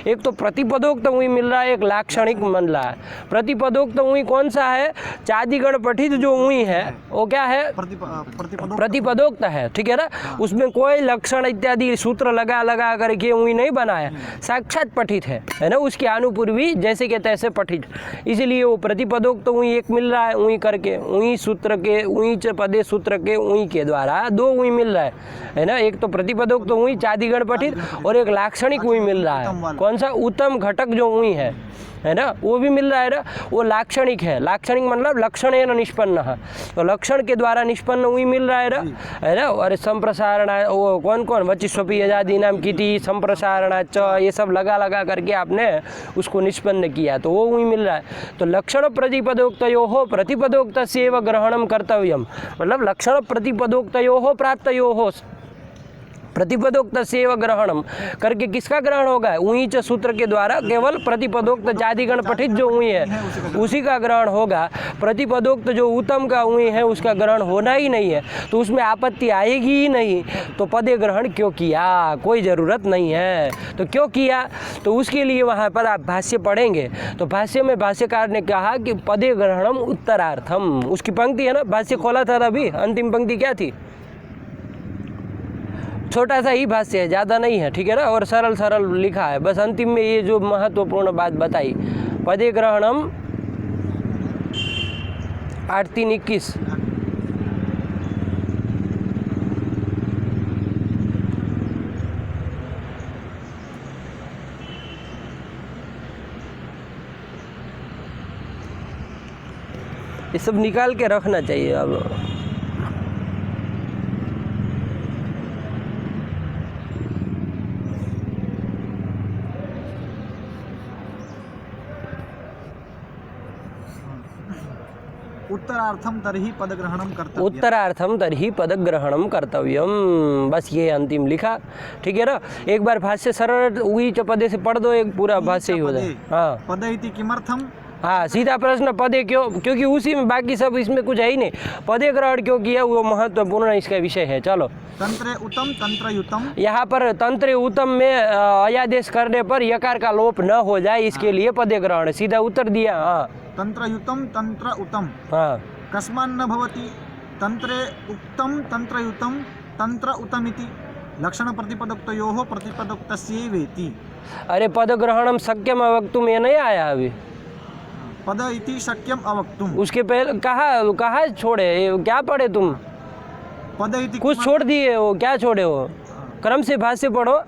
एक तो प्रतिपदोक्त ऊई मिल रहा है, एक लाक्षणिक मिल रहा है। प्रतिपदोक्त ऊई कौन सा है, चादिगण पठित जो ऊई है वो क्या है, प्रतिपदोक्त है, ठीक है ना, उसमें कोई लक्षण इत्यादि सूत्र लगा करके ऊई नहीं बना है, साक्षात पठित है ना, उसकी अनुपूर्वी जैसे के तैसे पठित, इसलिए वो प्रतिपदोक्त ऊई एक मिल रहा है, ऊई करके ऊई सूत्र के ऊई च पदे सूत्र के ऊई के द्वारा दो ऊई मिल रहा है ना, एक तो प्रतिपदोक्त ऊई चादिगण पठित और एक लाक्षणिक ऊई मिल रहा है, कौन सा उत्तम घटक जो ऊई है ना, वो भी मिल रहा है ना। वो लाक्षणिक है, लाक्षणिक मतलब लक्षणेन निष्पन्न है, तो लक्षण के द्वारा निष्पन्न ऊई मिल रहा है ना। और संप्रसारण, वो कौन कौन वचिस्वपी यजादि नाम किति संप्रसारणा च, ये सब लगा लगा करके आपने उसको निष्पन्न किया, तो वो ऊई मिल रहा है। तो लक्षण प्रतिपदोक्तयोः प्रतिपदोक्तस्यैव ग्रहणं कर्तव्यम, मतलब लक्षण प्रतिपदोक्तयोः प्राप्तयोः प्रतिपदोक्त सेव ग्रहणम करके किसका ग्रहण होगा, ऊंच सूत्र के द्वारा केवल प्रतिपदोक्त जातिगण पठित जो ऊई है उसी का ग्रहण होगा। प्रतिपदोक्त जो उत्तम का ऊई है उसका ग्रहण होना ही नहीं है, तो उसमें आपत्ति आएगी ही नहीं। तो पदे ग्रहण क्यों किया, कोई ज़रूरत नहीं है, तो क्यों किया, तो उसके लिए वहाँ पर आप भाष्य पढ़ेंगे। तो भाष्य में भाष्यकार ने कहा कि पदे ग्रहणम उत्तरार्थम, उसकी पंक्ति है ना, भाष्य खोला था अभी, अंतिम पंक्ति क्या थी, छोटा सा ही भाष्य है, ज़्यादा नहीं है, ठीक है ना, और सरल सरल लिखा है, बस अंतिम में ये जो महत्वपूर्ण बात बताई, पदे ग्रहणम 8-3-21। ये सब निकाल के रखना चाहिए। अब उत्तरार्थम तर्हि पदग्रहणम कर्तव्यम, उत्तरार्थम तर्हि पदग्रहणम कर्तव्यम, बस ये अंतिम लिखा, ठीक है ना। एक बार भाष्य सरल उई च पदे से पढ़ दो, एक पूरा भाष्य ही हो जाए। हाँ पद इति किमर्थम, हाँ, सीधा प्रश्न पदे क्यों, क्योंकि उसी में, बाकी सब इसमें कुछ है ही नहीं, पदे ग्रहण क्यों किया वो महत्वपूर्ण इसका विषय है। चलो, तंत्रे उत्तम तंत्रयुतम, यहाँ पर तंत्र उत्तम में अयादेश करने पर यकार का लोप न हो जाए, इसके लिए पदे ग्रहण, सीधा उत्तर दिया। हाँ, तंत्रयुतम तंत्र उत्तम, हाँ, कस्मान्न भवति तंत्रे उत्तम तंत्रयुतम तंत्र उत्तमिति लक्षण प्रतिपदोक्तयोः प्रतिपदोक्तस्यैवेति। अरे पद ग्रहणम शक्यम अवक्तुम ये नहीं आया अभी, पद इति शक्यम अवक्तुम, उसके पहले कहा छोड़े, ये क्या पढ़े तुम, पद इति कुछ छोड़ दिए हो, क्या छोड़े हो, क्रम से भाष्य पढ़ो।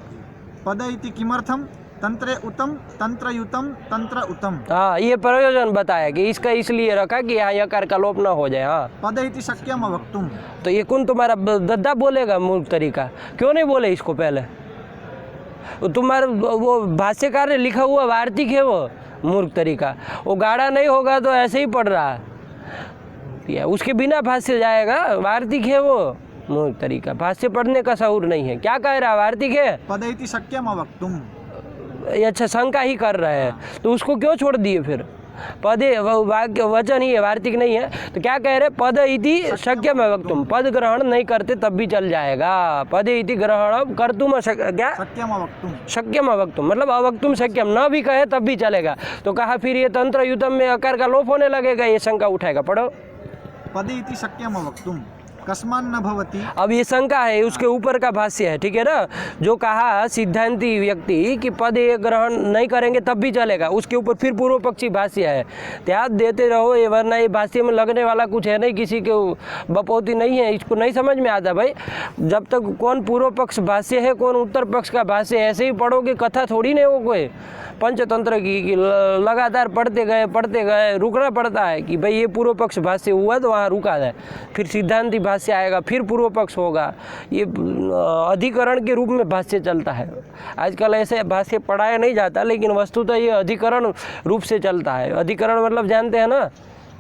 पद इति किमर्थम तंत्रे उत्तम तंत्रयुतम तंत्र उत्तम, हाँ, ये प्रयोजन बताया कि इसका इसलिए रखा कि यहाँ यकार का लोप ना हो जाए। हाँ, पद इति शक्यम अवक्तुम, तो ये कौन तुम्हारा दद्दा बोलेगा मूर्ख तरीका, क्यों नहीं बोले इसको पहले, तुम्हारा वो भाष्यकार ने लिखा हुआ वार्तिक है वो मूर्ख तरीका, वो गाढ़ा नहीं होगा तो ऐसे ही पढ़ रहा है, उसके बिना भाष्य जाएगा, वार्तिक है वो मूर्ख तरीका, भाष्य पढ़ने का शऊर नहीं है। क्या कह रहा है, वार्तिक है, पद इति शक्यम अवक्तुम, ये अच्छा शंका ही कर रहे हैं, तो उसको क्यों छोड़ दिए फिर, पदे वाक्य वचन ही है, वार्तिक नहीं है, तो क्या कह रहे, पद इति शक्यम अवक्तुम, पद ग्रहण नहीं करते तब भी चल जाएगा, पदे इति ग्रहण कर्तुम क्या शक्यम अवक्तुम, शक्यम अवक्तुम मतलब अवक्तुम शक्यम, न भी कहे तब भी चलेगा, तो कहा फिर ये तंत्र युतम में अकार का लोप होने लगेगा, ये शंका उठाएगा। पढ़ो, पद इति शक्यम अवक्तुम कस्मान्न भवति, अब ये शंका है, उसके ऊपर का भाष्य है, ठीक है ना, जो कहा सिद्धांती व्यक्ति कि पद ये ग्रहण नहीं करेंगे तब भी चलेगा, उसके ऊपर फिर पूर्व पक्षी भाष्य है, ध्यान देते रहो ये, वरना ये भाष्य में लगने वाला कुछ है नहीं, किसी के बपौती नहीं है, इसको नहीं समझ में आता भाई। जब तक कौन पूर्व पक्ष भाष्य है कौन उत्तर पक्ष का भाष्य, ऐसे ही पढ़ोगे, कथा थोड़ी नहीं हो कोई पंचतंत्र की लगातार पढ़ते गए रुकना पड़ता है कि भाई ये पूर्व पक्ष भाष्य हुआ तो वहाँ रुका जाए, फिर सिद्धांती भाष्य आएगा, फिर पूर्व पक्ष होगा, ये अधिकरण के रूप में भाष्य चलता है। आजकल ऐसे भाष्य पढ़ाया नहीं जाता, लेकिन वस्तुतः ये अधिकरण रूप से चलता है। अधिकरण मतलब जानते हैं ना,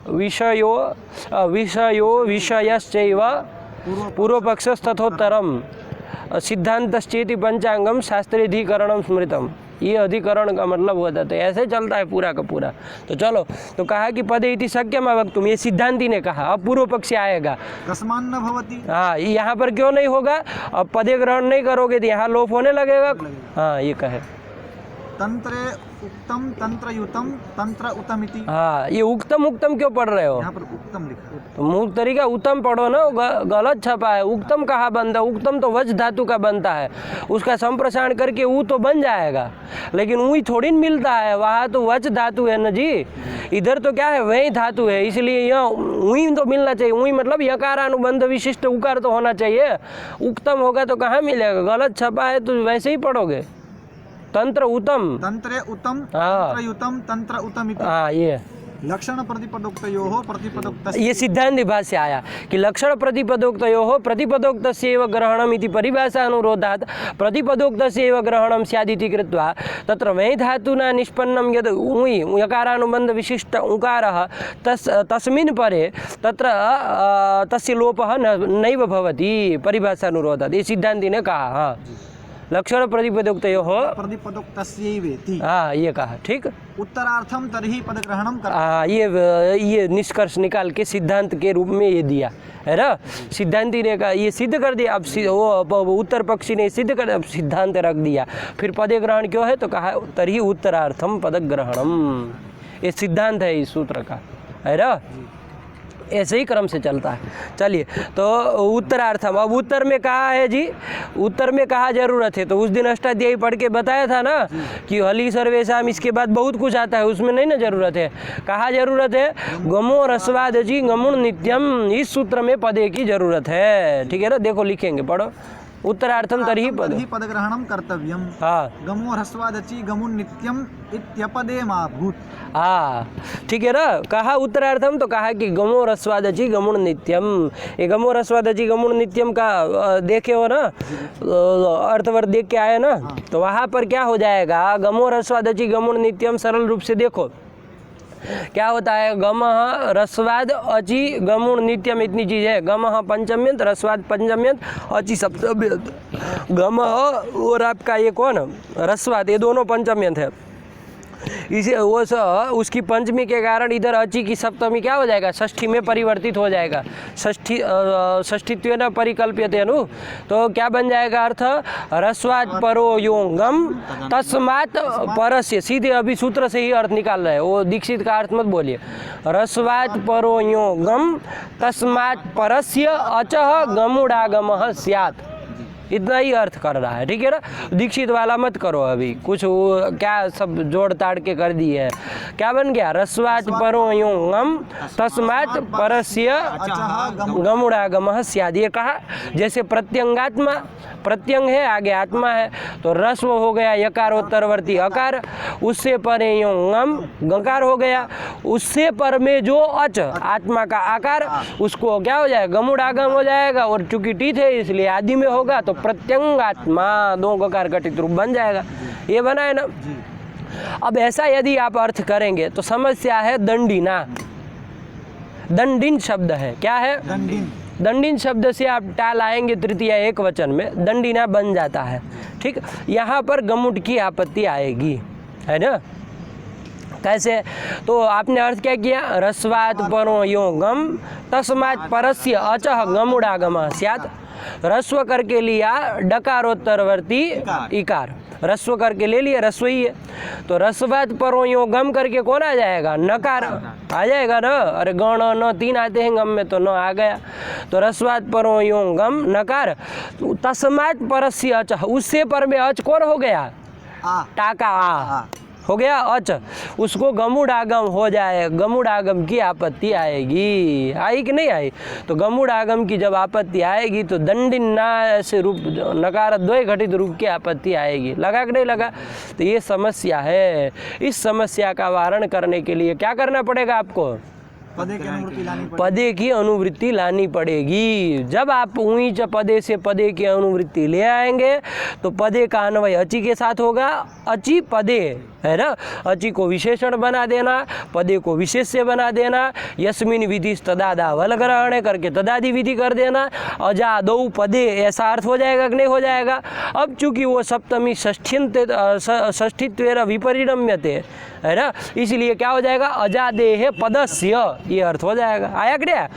विषयो विषयश्चैव पूर्व पक्षस्तथोत्तरम सिद्धांतश्चेति पंचांगम शास्त्राधिकरणम स्मृतम, ये अधिकरण का मतलब होता है, तो ऐसे चलता है पूरा का पूरा। तो चलो, तो कहा कि पदे इति शक्यम अवक्तुम, ये सिद्धांती ने कहा, अब पूर्व पक्षी आएगा, कस्मान्न भवति, हाँ, यहाँ पर क्यों नहीं होगा, अब पदे ग्रहण नहीं करोगे तो यहाँ लोप होने लगेगा। हाँ, ये कहे तंत्रे उत्तम तंत्रयुतम तंत्र उत्तमिति, हाँ, ये उक्तम क्यों पढ़ रहे हो, यहाँ पर उत्तम लिखा है, तो मूर्ख तरीका उत्तम पढ़ो ना, गलत छपा है। उक्तम कहाँ बनता है, उक्तम तो वज धातु का बनता है, उसका संप्रसारण करके ऊ तो बन जाएगा, लेकिन ऊई थोड़ी न मिलता है, वहाँ तो वज धातु है ना जी, इधर तो क्या है वही धातु है, इसलिए यहाँ ऊई तो मिलना चाहिए, ऊई मतलब यकारानुबंध विशिष्ट उकार तो होना चाहिए, उक्तम होगा तो कहाँ मिलेगा, गलत छपा है तो वैसे ही पढ़ोगे। तंत्र उत्तम, तंत्रे उत्तम, हाँ। तंत्रयुतम, तंत्र उत्तम इति। हाँ ये लक्षण प्रतिपदोक्तयोः प्रतिपदोक्तस्य ये सिद्धांत भाष्य से आया कि लक्षण प्रतिपदोक्तयोः प्रतिपदोक्तस्यैव ग्रहणम् इति परिभाषा अनुरोधात् प्रतिपदोक्तस्यैव ग्रहणं स्यादिति कृत्वा तत्र वै धातुना निष्पन्नं यद् ऊयि यकारानुबन्ध विशिष्ट उकारः तस्मिन् परे तत्र तस्य लोपः नैव भवति परिभाषा अनुरोधात्। ये सिद्धांति ने कहा। हाँ, लक्षण प्रतिपदोक्तयोः प्रतिपदोक्तस्यैवेति। हाँ ये कहा, ठीक। उत्तरार्थम तर्हि पदग्रहणम कर। हाँ ये निष्कर्ष निकाल के सिद्धांत के रूप में ये दिया है ना। सिद्धांति ने कहा ये सिद्ध कर दिया, अब वो उत्तर पक्षी ने सिद्ध कर, अब सिद्धांत रख दिया। फिर पदे ग्रहण क्यों है तो कहा तर्हि उत्तरार्थम पदग्रहणम, ये सिद्धांत है इस सूत्र का, है ना। ऐसे ही क्रम से चलता है। चलिए तो उत्तरार्थम, अब उत्तर में कहा है जी, उत्तर में कहा जरूरत है तो उस दिन अष्टाध्यायी पढ़ के बताया था ना कि हली सर्वेशाम, इसके बाद बहुत कुछ आता है, उसमें नहीं ना जरूरत है। कहा जरूरत है गमो रसवाद जी गमुण नित्यम, इस सूत्र में पदे की जरूरत है, ठीक है ना। देखो लिखेंगे, पढ़ो। उत्तरार्थम तर्हि पदग्रहणम कर्तव्यम। हाँ गमो ह्रस्वादचि गमुन नित्यम इत्यपदे माभूत। हाँ ठीक है ना। कहा उत्तरार्थम तो कहा कि गमो रस्वादचि गमुण नित्यम। ये गमो रस्वादचि गमुण नित्यम का देखे हो ना, अर्थवर्ग देख के आए ना, तो वहाँ पर क्या हो जाएगा, गमो रस्वादचि गमुण नित्यम सरल रूप से देखो क्या होता है। गम रस्वाद अचि गमुण नित्यम, इतनी चीज है। गम पंचम्यंत, रस्वाद पंचम्यंत, अचि सप्तम्यंत। गम और आपका ये कौन रस्वाद, ये दोनों पंचम्यंत है। इसे वो उसकी पंचमी के कारण इधर अचि की सप्तमी क्या हो जाएगा, षष्ठी में परिवर्तित हो जाएगा। षष्ठीत्व न परिकल्प्यते नु, तो क्या बन जाएगा अर्थ, रस्वात् परो योंगम तस्मात् परस्य। सीधे अभी सूत्र से ही अर्थ निकाल रहे हैं, वो दीक्षित का अर्थ मत बोलिए। रस्वात् परो योंगम तस्मात् परस्य अचः गमुडागमः स्यात्, इतना ही अर्थ कर रहा है, ठीक है ना। दीक्षित वाला मत करो, अभी कुछ वो क्या सब जोड़ ताड़ के कर दी है। क्या बन गया, रस्वात् परो योंगम तस्मात् परस्य गमुडागमः स्यात्। ये कहा जैसे प्रत्यंगात्मा, प्रत्यंग है आगे आत्मा है, तो रस्व हो गया यकारोत्तरवर्ती अकार, उससे परे योंगम गकार हो गया, उससे पर में जो अच आत्मा का आकार, उसको क्या हो जाएगा, गमुडागम हो जाएगा। और चूंकि टीथ है इसलिए आदि में होगा, तो प्रत्यंगात्मा दो गकार घटित रूप बन जाएगा। ये बना है ना। अब ऐसा यदि आप अर्थ करेंगे तो समस्या है दंडिना। दंडिन शब्द है, क्या है, दंडिन। दंडिन शब्द से आप टाल आएंगे तृतीया एक वचन में, दंडिना बन जाता है, ठीक। यहाँ पर गमुट की आपत्ति आएगी, है ना। कैसे, तो आपने अर्थ क्या किया, रस्वात् परो योगम तस्मात् परस्य अचः गमुडागमः स्यात्। रस्व करके लिया डकारोत्तरवर्ती इकार, रस्व करके ले लिया, रस्व ही है, तो रस्वात् परो योगम करके कौन आ जाएगा, नकार आ जाएगा ना। अरे गण न तीन आते हैं गम में, तो न आ गया, तो रस्वात् परो योगम नकार तस्मात् परस्य अचः, उससे पर में अच कौन हो गया, टाका आ हो गया अच, उसको गमुडागम हो जाए, गमुडागम की आपत्ति आएगी। आई कि नहीं आई, तो गमुडागम की जब आपत्ति आएगी तो दंडिन्ना ऐसे रूप नकार द्वय घटित रूप की आपत्ति आएगी। लगा कि नहीं लगा, तो ये समस्या है। इस समस्या का वारण करने के लिए क्या करना पड़ेगा आपको, पदे की अनुवृत्ति लानी पड़ेगी। जब आप ऊंच पदे से पदे की अनुवृत्ति ले आएंगे तो पदे का अन्वय अचि के साथ होगा, अचि पदे, है ना। अचि को विशेषण बना देना, पदे को विशेष्य बना देना, यस्मिन विधि तदादा वल ग्रहण करके तदादि विधि कर देना, अजादौ पदे, ऐसा अर्थ हो जाएगा कि नहीं हो जाएगा। अब चूंकि वो सप्तमी षष्ठीत्वेन विपरिणम्यते, है ना, इसलिए क्या हो जाएगा, अजादेह पदस्य, ये अर्थ हो जाएगा। आया क्या,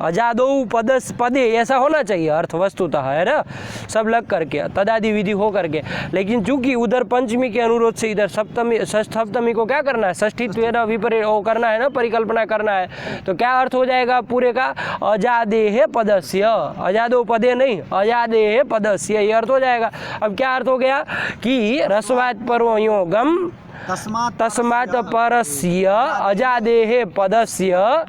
अजादौ पदस पदे, ऐसा होना चाहिए अर्थ वस्तुतः, है ना, सब लग करके तदादि विधि हो करके। लेकिन चूंकि उधर पंचमी के अनुरोध से इधर सप्तमी को क्या करना है, षष्ठीत्वेन विपरीत वो करना है ना, परिकल्पना करना है, तो क्या अर्थ हो जाएगा पूरे का, अजादेह पदस्य, अजादो पदे नहीं, अजादेह पदस्य, ये अर्थ हो जाएगा। अब क्या अर्थ हो गया कि रस्वात् परो योगम तस्मात् परस्य अजादेहे पदस्य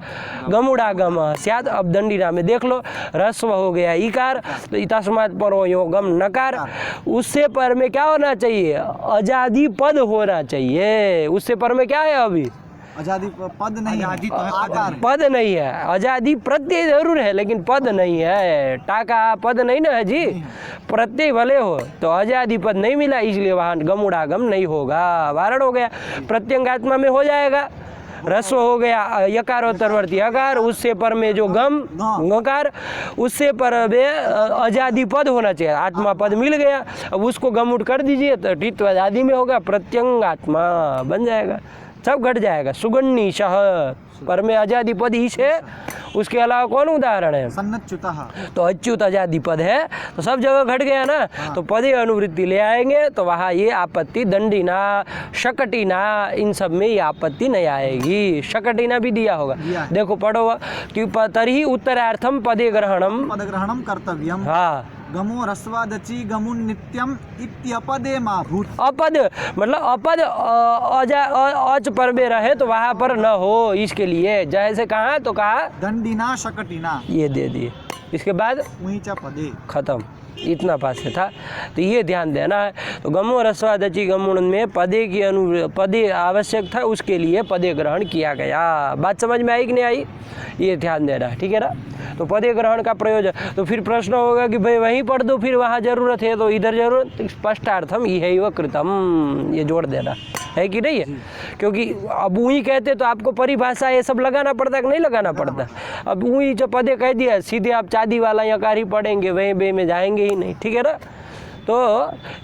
गमुडागम स्यात्। अब दंडीना में देख लो, रस्व हो गया इकार, तो तस्मात् परो यो गम नकार, उससे पर में क्या होना चाहिए? अजादि पद होना चाहिए। उससे पर में क्या है? अभी अजादि पद नहीं है, आकार पद नहीं है। अजादि प्रत्यय जरूर है लेकिन पद नहीं है। टाका पद नहीं ना है जी, प्रत्यय भले हो तो अजादि पद नहीं मिला, इसलिए वहाँ गमुड़ागम नहीं होगा। वारण हो गया, प्रत्यंगात्मा में हो जाएगा। रस्व हो गया यकारोत्तरवर्ती अकार, उससे पर में जो गम गकार, उससे पर में अजादि पद होना चाहिए। आत्मा पद मिल गया, अब उसको गमुट कर दीजिए तो टित्व आदि में होगा, प्रत्यंगात्मा बन जाएगा, सब घट जाएगा। सुगन्नी शह पर में अजादि पद ईश है, उसके अलावा कौन उदाहरण है? सन्नच्युतः, तो अच्युत अजादि पद है, तो सब जगह घट गया ना। तो पदे अनुवृत्ति ले आएंगे तो वहाँ ये आपत्ति दंडीना शकटिना इन सब में ये आपत्ति नहीं आएगी। शकटिना भी दिया होगा, देखो पढ़ो कि तर्हि उत्तरार्थम पदे ग्रहणम पदग्रहणम कर्तव्यम। हाँ, गमो रस्वादचि गमुन नित्यम इत्यपदे माभूत। अपद मतलब अपद अच पर में रहे तो वहाँ पर न हो, इसके लिए जैसे कहा तो कहा दंडिना शकटिना, ये दे दिए। इसके बाद ऊंचा पदे, खत्म, इतना पास से था। तो ये ध्यान देना है। तो गमो रस्वादचि गमुण में पदे की पदे आवश्यक था, उसके लिए पदे ग्रहण किया गया। बात समझ में आई कि नहीं आई? ये ध्यान देना है, ठीक है ना। तो पदे ग्रहण का प्रयोजन, तो फिर प्रश्न होगा कि भाई वहीं पढ़ दो, फिर वहाँ जरूरत है तो इधर जरूरत। स्पष्टार्थम यह कृतम, ये जोड़ देना है कि नहीं है? क्योंकि अब ऊई कहते तो आपको परिभाषा ये सब लगाना पड़ता है कि नहीं लगाना पड़ता? अब ऊई जो पदे कह दिया, सीधे आप चादी वाला यकार ही पढ़ेंगे, वहीं बे में जाएंगे ही नहीं, ठीक है ना। तो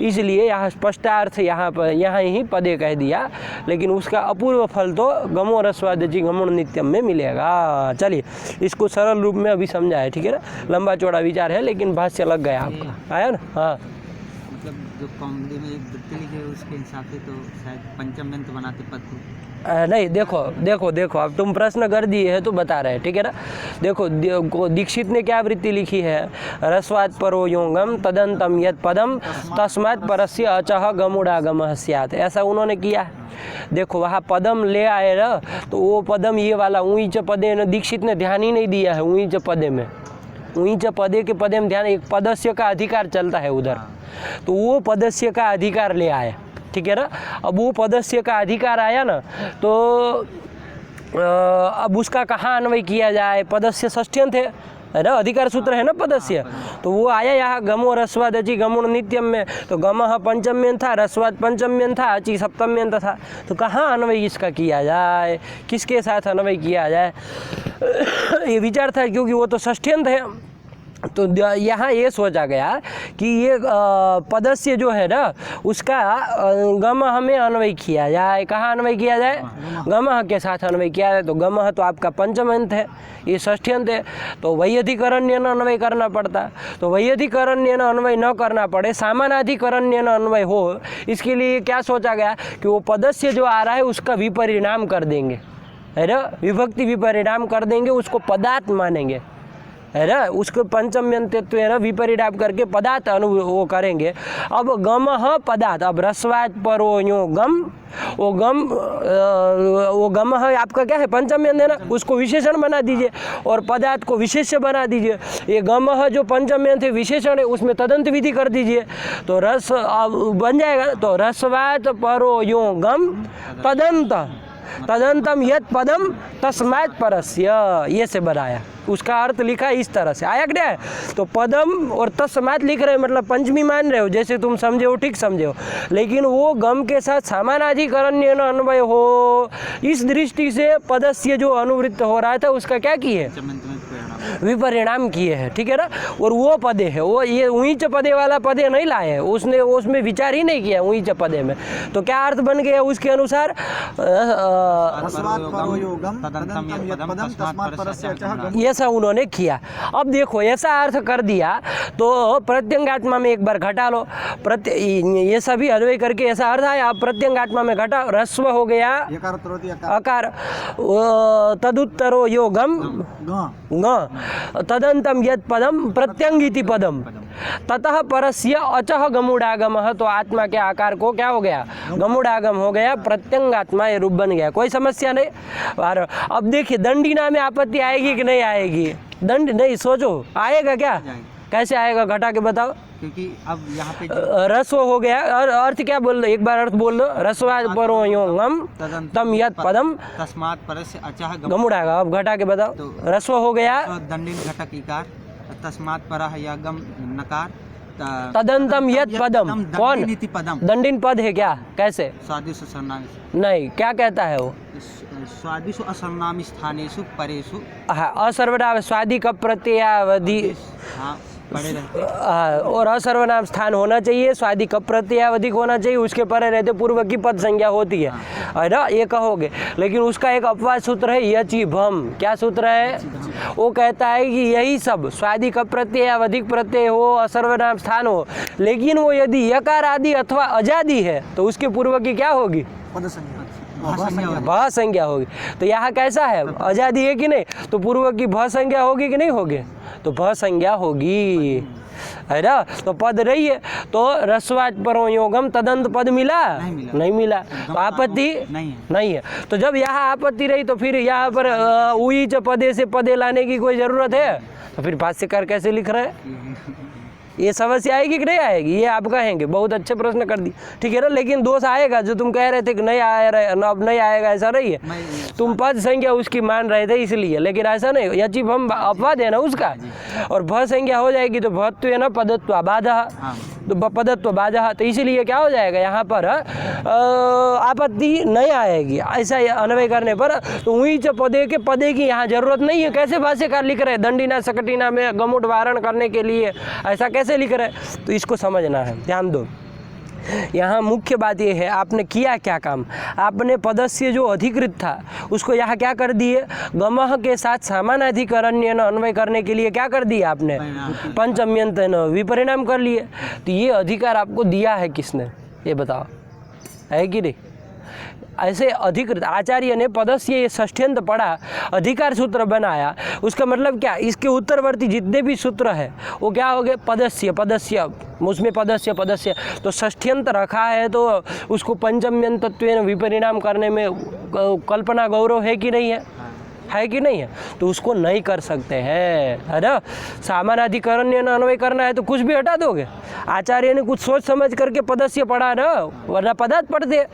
इसलिए यहाँ स्पष्टार्थ यहाँ पर यहाँ ही पदे कह दिया, लेकिन उसका अपूर्व फल तो गमो रस्वादचि गमुण नित्यम में मिलेगा। चलिए इसको सरल रूप में अभी समझा है, ठीक है ना। लंबा चौड़ा विचार है लेकिन भाष्य लग गया आपका, आया ना। हाँ, मतलब जो कौमुदी में एक वृत्ति लिखी है उसके हिसाब से तो शायद पंचम यंत्र बनाते पद को। नहीं, देखो देखो देखो, अब तुम प्रश्न कर दिए है तो बता रहे हैं, ठीक है ना। देखो दीक्षित ने क्या वृत्ति लिखी है? रस्वात् परो योगम तदंतम यत् पदम तस्मात् परस्य अचह गमुडागमः स्यात्, ऐसा उन्होंने किया है। देखो वहाँ पदम ले आए ना, तो वो पदम ये वाला ऊंच पदे न दीक्षित ने ध्यान ही नहीं दिया है। ऊंच पदे में, ऊंच पदे के पदे में ध्यान, एक पदस्य का अधिकार चलता है उधर, तो वो पदस्य का अधिकार ले आए, ठीक है ना। अब वो पदस्य का अधिकार आया ना, तो अब उसका कहाँ अन्वय किया जाए? पदस्य षष्ठ्यंत है ना, अधिकार सूत्र है ना पदस्य, तो वो आया यहाँ गमो रस्वादचि गमुण नित्यम में। तो गमः पंचम्यन था, रस्वाद पंचम्यन था, अचि सप्तम्यंत था, तो कहाँ अन्वय इसका किया जाए, किसके साथ अन्वय किया जाए, ये विचार था। क्योंकि वो तो षष्ठ्यंत है, तो यहाँ ये सोचा गया कि ये पदस्य जो है ना, उसका गमः में अन्वय किया जाए। कहाँ अन्वय किया जाए? गमः के साथ अन्वय किया जाए। तो गमः तो आपका पंचम है, ये षष्ठ्यंत है, तो वैयधिकरण्य न अन्वय करना पड़ता। तो वैयधिकरण्य न अन्वय न करना पड़े, सामानाधिकरण्य न अन्वय हो, इसके लिए क्या सोचा गया कि वो पदस्य जो आ रहा है उसका विपरिणाम कर देंगे, है ना, विभक्ति विपरिणाम कर देंगे, उसको पदार्थ मानेंगे, है ना, उसको पंचम्यंतत्व है ना, विपरिणाम करके पदार्थ वो करेंगे। अब गमः पदार्थ, अब रस्वात् परो यो गम, वो गमः आपका क्या है? पंचम्यंत है ना, उसको विशेषण बना दीजिए और पदार्थ को विशेष्य बना दीजिए। ये गमः जो पंचम्यंत है विशेषण है, उसमें तदंत विधि कर दीजिए, तो रस बन जाएगा। तो रस्वात् परो यो गम तदंतम यत् पदम तस्मात् परस्य, ये से बनाया, उसका अर्थ लिखा इस तरह से। आया क्या है? तो पदम और तस्मात् लिख रहे हो, मतलब पंचमी मान रहे हो, जैसे तुम समझे हो ठीक समझे हो, लेकिन वो गम के साथ समानाधिकरण्य न अन्वय हो, इस दृष्टि से पदस्य जो अनुवृत्त हो रहा था उसका क्या किए? विपरिणाम किए हैं, ठीक है ना। और वो पदे है, वो ये ऊंच पदे वाला पदे नहीं लाए हैं, उसने उसमें विचार ही नहीं किया ऊंच पदे में। तो क्या अर्थ बन गया उसके अनुसार? ऐसा उन्होंने किया। अब देखो ऐसा अर्थ कर दिया तो प्रत्यंगात्मा में एक बार घटा लो, ये सभी अन्वय करके ऐसा अर्थ आया। अब प्रत्यंगात्मा में घटा, रस्व हो गया अकार, तदुत्तरो यो गम ग, तदंतम यत् पदम प्रत्यंग इति पदम, ततः परस्य अचह गमुड़ागमः, तो आत्मा के आकार को क्या हो गया, गमुड़ागम हो गया, प्रत्यंगात्मा ये रूप बन गया, कोई समस्या नहीं। और अब देखिए दंडिना में आपत्ति आएगी कि नहीं आएगी, दंड नहीं, सोचो आएगा क्या, कैसे आएगा, घटा के बताओ। क्योंकि अब यहाँ पे रस्व हो गया, और अर्थ क्या बोल दो, एक बार अर्थ बोल दो, रस्वाद परो योगम तम यत पदम तस्मात् परस्य अचः गमुड़ागा, अब घटा के बताओ। तो रस्व हो गया, दंडिन घटक इकार, तस्मात् परः या गम नकार, तदंतम यत पदम, कौन दंडिनीति पदम, दंडिन पद है क्या, कैसे, स्वादिषु सर्वनामी, नहीं, क्या कहता है वो, स्वादिषु असर्वनामी स्थानेषु परेषु, हाँ, असर्वनाम स्वादि का प्रत्ययावधि, हाँ पड़े रहते, और असर्वनाम स्थान होना चाहिए, स्वादि का प्रत्ययावधिक होना चाहिए, उसके परे रहते पूर्व की पद संज्ञा होती है ना, ये कहोगे। लेकिन उसका एक अपवाद सूत्र है यचि भम, क्या सूत्र है, वो कहता है कि यही सब स्वादि का प्रत्ययावधिक प्रत्यय हो, असर्वनाम स्थान हो, लेकिन वो यदि यकार आदि अथवा अजादि है तो उसके पूर्व की क्या होगी, भ संज्ञा होगी। तो यहाँ कैसा है, आजादी है कि नहीं, तो पूर्व की भ संज्ञा होगी कि नहीं होगी, तो भ संज्ञा होगी, है ना। तो पद रही है, तो रस्वाच परो योगम तदंत पद मिला, नहीं मिला, तो आपत्ति नहीं है। तो जब यहाँ आपत्ति रही तो फिर यहाँ पर उई च पदे से पदे लाने की कोई ज़रूरत है, तो फिर भाष्यकार कैसे लिख रहे हैं, ये समस्या आएगी कि नहीं आएगी, ये आप कहेंगे, बहुत अच्छे प्रश्न कर दी, ठीक है ना। लेकिन दोष आएगा, जो तुम कह रहे थे कि नहीं आया रहे, अब नहीं आएगा, ऐसा नहीं है, तुम पद संज्ञा उसकी मान रहे थे इसलिए, लेकिन ऐसा नहीं, यचिभ हम अपवाद है ना उसका, और भ संज्ञा हो जाएगी तो भत्व है ना पदत्व बाधा, तो पदत्व बाधा, तो इसीलिए क्या हो जाएगा यहाँ पर आपत्ति नहीं आएगी, ऐसा अन्वय करने पर। तो उई च पदे के पदे की यहाँ जरूरत नहीं है, कैसे भाष्यकार लिख रहे हैं, दंडिना सकटिना में गमुट वारण करने के लिए ऐसा कैसे लिख रहे हैं, तो इसको समझना है, ध्यान दो। यहाँ मुख्य बात ये है, आपने किया क्या काम, आपने पदस्य जो अधिकृत था उसको यहाँ क्या कर दिए, गमः के साथ समानाधिकरण्य न अन्वय करने के लिए क्या कर दिया आपने, पंचम्यंत न विपरिणाम कर लिए। तो ये अधिकार आपको दिया है किसने, ये बताओ, है कि नहीं। ऐसे अधिकृत आचार्य ने पदस्य ये षष्ठ्यंत पढ़ा, अधिकार सूत्र बनाया, उसका मतलब क्या, इसके उत्तरवर्ती जितने भी सूत्र है वो क्या हो गए, पदस्य पदस्य, उसमें पदस्य पदस्य, तो षष्ठ्यंत रखा है तो उसको पंचम्यंतत्वेन विपरिणाम करने में कल्पना गौरव है कि नहीं है कि नहीं है, तो उसको नहीं कर सकते हैं, है ना। सामानाधिकरण्य न अन्वय करना है तो कुछ भी हटा दोगे, आचार्य ने कुछ सोच समझ करके पदस्य पढ़ा ना, वरना पदार्थ पढ़ते,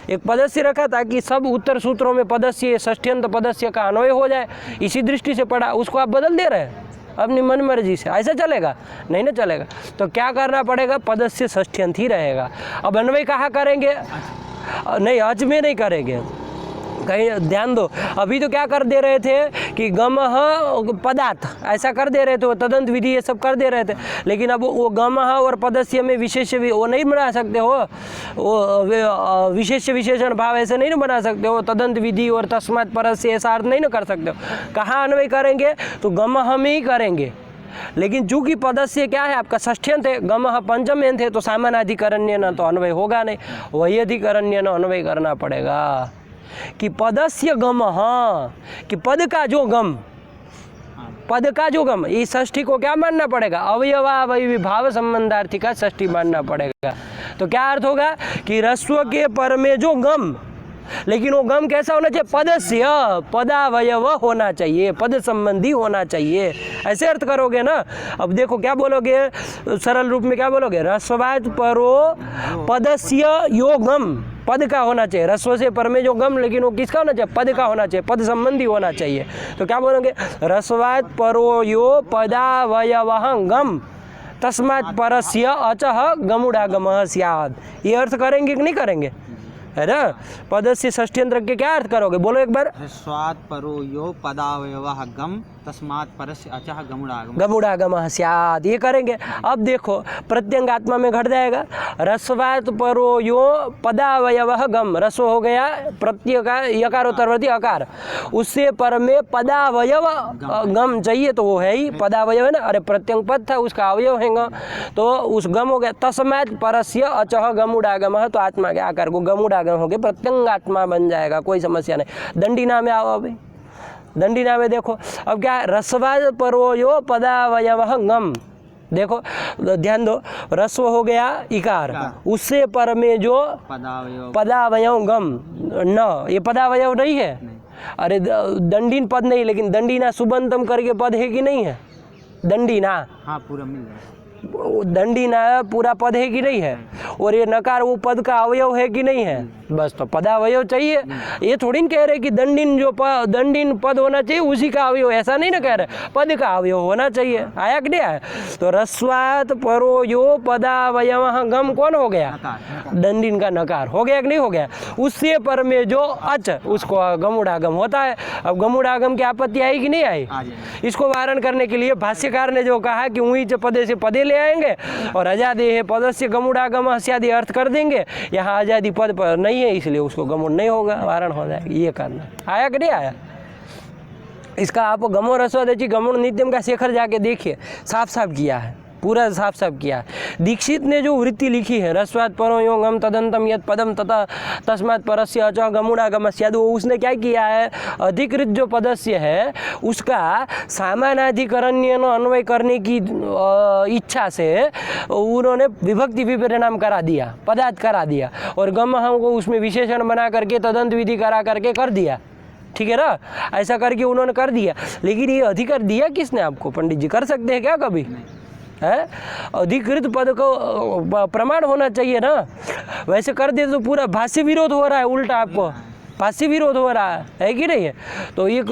एक पदस्य रखा ताकि सब उत्तर सूत्रों में पदस्य षष्ठ्यंत पदस्य का अन्वय हो जाए, इसी दृष्टि से पढ़ा, उसको आप बदल दे रहे हैं अपनी मन मर्जी से, ऐसा चलेगा नहीं ना चलेगा। तो क्या करना पड़ेगा, पदस्य षष्ठ्यंत ही रहेगा। अब अन्वय कहाँ करेंगे, नहीं अच में नहीं करेंगे, कहीं ध्यान दो, अभी तो क्या कर दे रहे थे कि गमः पदार्थ ऐसा कर दे रहे थे, वो तदंत विधि ये सब कर दे रहे थे, लेकिन अब वो गमः और पदस्य में विशेष वो नहीं बना सकते हो, वो विशेष विशेषण भाव ऐसे नहीं ना बना सकते हो, तदंत विधि और तस्मात् परस्य ऐसा अर्थ नहीं ना कर सकते हो। कहाँ अन्वय करेंगे, तो गमः में ही करेंगे, लेकिन चूंकि पदस्य क्या है आपका षष्ठ्यंत है, गमः पंचम्यंत है, तो सामानाधिकरण्य न तो अन्वय होगा नहीं, वही अधिकरण्य न अन्वय करना पड़ेगा कि पदस्य गमः, कि पद का जो गम, पद का जो गम, इस षष्ठी को क्या मानना पड़ेगा, अवयवावयवी भाव संबंधार्थी का षष्ठी मानना पड़ेगा। तो क्या अर्थ होगा कि रस्व के पर में जो गम, लेकिन वो गम कैसा होना चाहिए, पदस्य पदावयव होना चाहिए, पद संबंधी होना चाहिए, ऐसे अर्थ करोगे ना। अब देखो क्या बोलोगे, सरल रूप में क्या बोलोगे, रस्वाच परो पदस्य यो गम, पद का होना चाहिए, रस्व से पर में जो गम, लेकिन वो किसका होना चाहिए, पद का होना चाहिए, पद संबंधी होना चाहिए। तो क्या बोलोगे, रस्वाच परो यो पदावयवः गम तस्मात् परस्य अचः गमुडागमः स्यात्, ये अर्थ करेंगे कि नहीं करेंगे, है ना। पदस्य षष्ठ्यंत के क्या अर्थ करोगे, बोलो एक बार, स्वाद परो यो पदावयवः गम तस्मात् परस्य अचः गमुडागमः, गमुडागमः स्यात्, ये करेंगे। अब देखो प्रत्यंगात्मा में घट जाएगा, रस्वात् परो यो पदावयवः गम, रस्व हो गया प्रत्यय का यकारोत्तरवर्ती अकार, उससे पर में पदावयव गम चाहिए, तो वो है ही पदावयव है ना, अरे प्रत्यंग पद था उसका अवयव है गम, तो उस गम हो गया, तस्मात् परस्य अचः गमुडागमः, तो आत्मा के आकार को गमुडागम हो गया, प्रत्यंगात्मा बन जाएगा, कोई समस्या नहीं। दंडिना में आओ, अभी दंडिना में देखो, अब क्या, रस्वाद परो यो पदावयवः गम, देखो ध्यान दो, रस्व हो गया इकार, उससे पर में जो पदावयव पदावयव गम न, ये पदावयव नहीं है। अरे दंडीन पद नहीं, लेकिन दंडीना सुबंतम करके पद है कि नहीं है? दंडीना, हाँ पूरा मिल जाएगा। दंडीना पूरा पद है कि नहीं है? और ये नकार वो पद का अवयव है कि नहीं है? बस तो पदावयव चाहिए। ये थोड़ी न कह रहे कि दंडीन जो दंडीन पद होना चाहिए उसी का अवयव, ऐसा नहीं ना कह रहे, पद का अवयव होना चाहिए। आया कि नहीं आया? तो रस्वात परो यो पदावयव गम कौन हो गया? दंडीन का नकार हो गया कि नहीं हो गया? उससे पर में जो अच, उसको गमुड़ागम होता है। अब गमुड़ागम की आपत्ति आई कि नहीं आई? इसको वारण करने के लिए भाष्यकार ने जो कहा कि ऊई च पदे से पदे ले आएंगे और अजादे पदस्य गमुड़ागम हस्यादि अर्थ कर देंगे। यहाँ आजादी पद पर नहीं है, इसलिए उसको गमुड़ नहीं होगा, वारण हो जाएगा। ये करना आया कि नहीं आया? इसका आप गमो रस्वदचि गमुड़ नित्यम का शेखर जाके देखिए, साफ साफ किया है, पूरा साफ साफ किया है। दीक्षित ने जो वृत्ति लिखी है रस्वात परो यो गम तदंतम यद पदम तथा तस्मात् परस्य अच गमुड़ागमस्यादि, वो उसने क्या किया है? अधिकृत जो पदस्य है उसका सामानाधिकरण्य अन्वय करने की इच्छा से उन्होंने विभक्ति विपरिणाम करा दिया, पदार्थ करा दिया, और गम हमको उसमें विशेषण बना करके तदंत विधि करा करके कर दिया। ठीक है ना? ऐसा करके उन्होंने कर दिया। लेकिन ये अधिकार दिया किसने आपको? पंडित जी कर सकते हैं क्या कभी? है, अधिकृत पद को प्रमाण होना चाहिए ना। वैसे कर दे तो पूरा भाष्य विरोध हो रहा है, उल्टा आपको भाष्य विरोध हो रहा है कि नहीं है? तो ये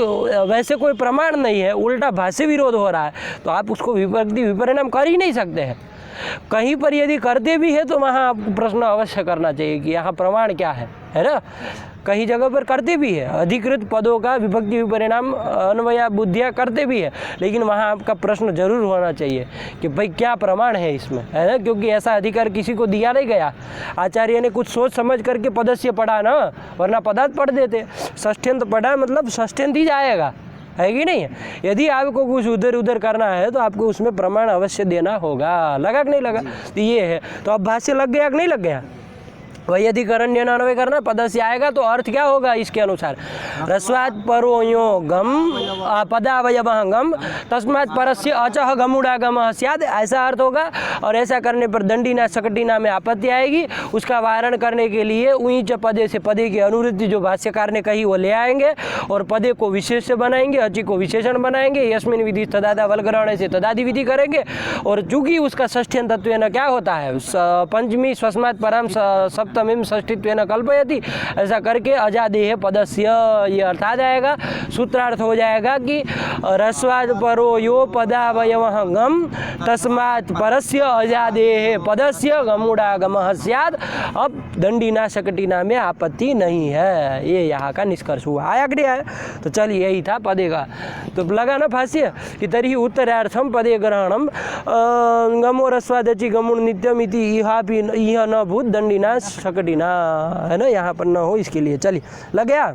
वैसे कोई प्रमाण नहीं है, उल्टा भाष्य विरोध हो रहा है, तो आप उसको विभक्ति विपरिणाम कर ही नहीं सकते हैं। कहीं पर यदि करते भी है तो वहाँ आपको प्रश्न अवश्य करना चाहिए कि यहाँ प्रमाण क्या है ना? कहीं जगह पर करते भी है, अधिकृत पदों का विभक्ति विपरिणाम अन्वया बुद्धियाँ करते भी है, लेकिन वहाँ आपका प्रश्न जरूर होना चाहिए कि भाई क्या प्रमाण है इसमें, है ना? क्योंकि ऐसा अधिकार किसी को दिया नहीं गया। आचार्य ने कुछ सोच समझ करके पदस्य पढ़ा ना, वरना पदार्थ पढ़ देते। षष्ठ्यंत पढ़ा मतलब षष्ठ्यंत ही जाएगा, है कि नहीं? यदि आपको कुछ उधर उधर करना है तो आपको उसमें प्रमाण अवश्य देना होगा। लगा कि नहीं लगा? तो ये है। तो अब भाष्य लग गया कि नहीं लग गया? वही अधिकरण अन्वय करना, पदस्य आएगा तो अर्थ क्या होगा इसके अनुसार? रस्वात् परो यो गम पदावयवः गम तस्मात् परस्य अचः गमुड़ागमः स्यात्, ऐसा अर्थ होगा। और ऐसा करने पर दंडीना सकटीना में आपत्ति आएगी। उसका वारण करने के लिए ऊंच पदे से पदे की अनुवृत्ति जो भाष्यकार ने कही वो ले आएंगे और पदे को विशेष बनाएंगे, अचि को विशेषण बनाएंगे, यस्मिन विधि तदादा वल्ग्रहण से तदादि विधि करेंगे। और चूंकि उसका षष्ठ्यं तत्व न क्या होता है, पंचमी स्वस्मात् पराम सप्तमीं षष्ठीत्वेन कल्पयति, ऐसा करके अजादेह पदस्य ये अर्थ आ जाएगा। सूत्रार्थ हो जाएगा कि रस्वाद परो यो पदावयवः गम तस्मात् परस्य अजादेह पदस्य गमुड़ागमः स्यात्। अब दंडीना शकटीना में आपत्ति नहीं है, ये यहाँ का निष्कर्ष हुआ। आया कि नहीं आया? तो चलिए यही था पदे का। तो लगा ना भाष्य कि तर्हि उत्तरार्थम पदे ग्रहणम गमो रस्वादचि गमुड़ नित्यम इति इह न भूत दंडीना शकटीना, है ना? यहाँ पर न हो इसके लिए। चलिए लग गया?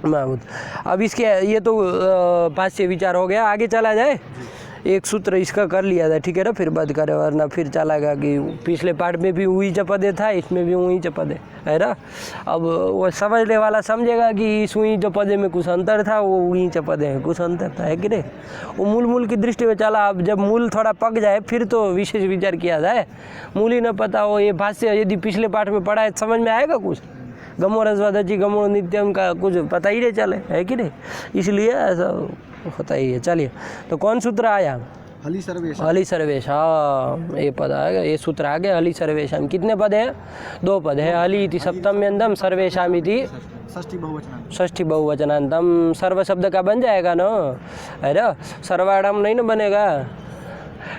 महमूद। अब इसके ये तो भाष्य विचार हो गया, आगे चला जाए। एक सूत्र इसका कर लिया था, ठीक है ना? फिर बंद करें, वरना फिर चलागा कि पिछले पार्ट में भी ऊई चपदे था, इसमें भी ऊई चपदे, है ना? अब वो समझने वाला समझेगा कि इस ऊई चपदे में कुछ अंतर था, वो ऊई चपदे में कुछ अंतर था, है कि नहीं? वो मूल की दृष्टि में चला। अब जब मूल थोड़ा पक जाए फिर तो विशेष विचार किया जाए। मूल ही न पता हो, ये भाष्य यदि पिछले पार्ट में पढ़ा है समझ में आएगा कुछ? गमो रस्वादचि गमुड़ नित्यम का कुछ पता ही नहीं चले, है कि नहीं? इसलिए ऐसा होता ही है। चलिए, तो कौन सूत्र आया? हलि सर्वेशम। हलि सर्वेशम, ये पद आ गया, ये सूत्र आ गया। हलि सर्वेशम कितने पद है? 2 पद है। हलि इति सप्तम्यंतम, सर्वेशम इति षष्ठी बहुवचनांतम। सर्व शब्द का बन जाएगा ना, है ना? सर्वाणाम नहीं ना बनेगा।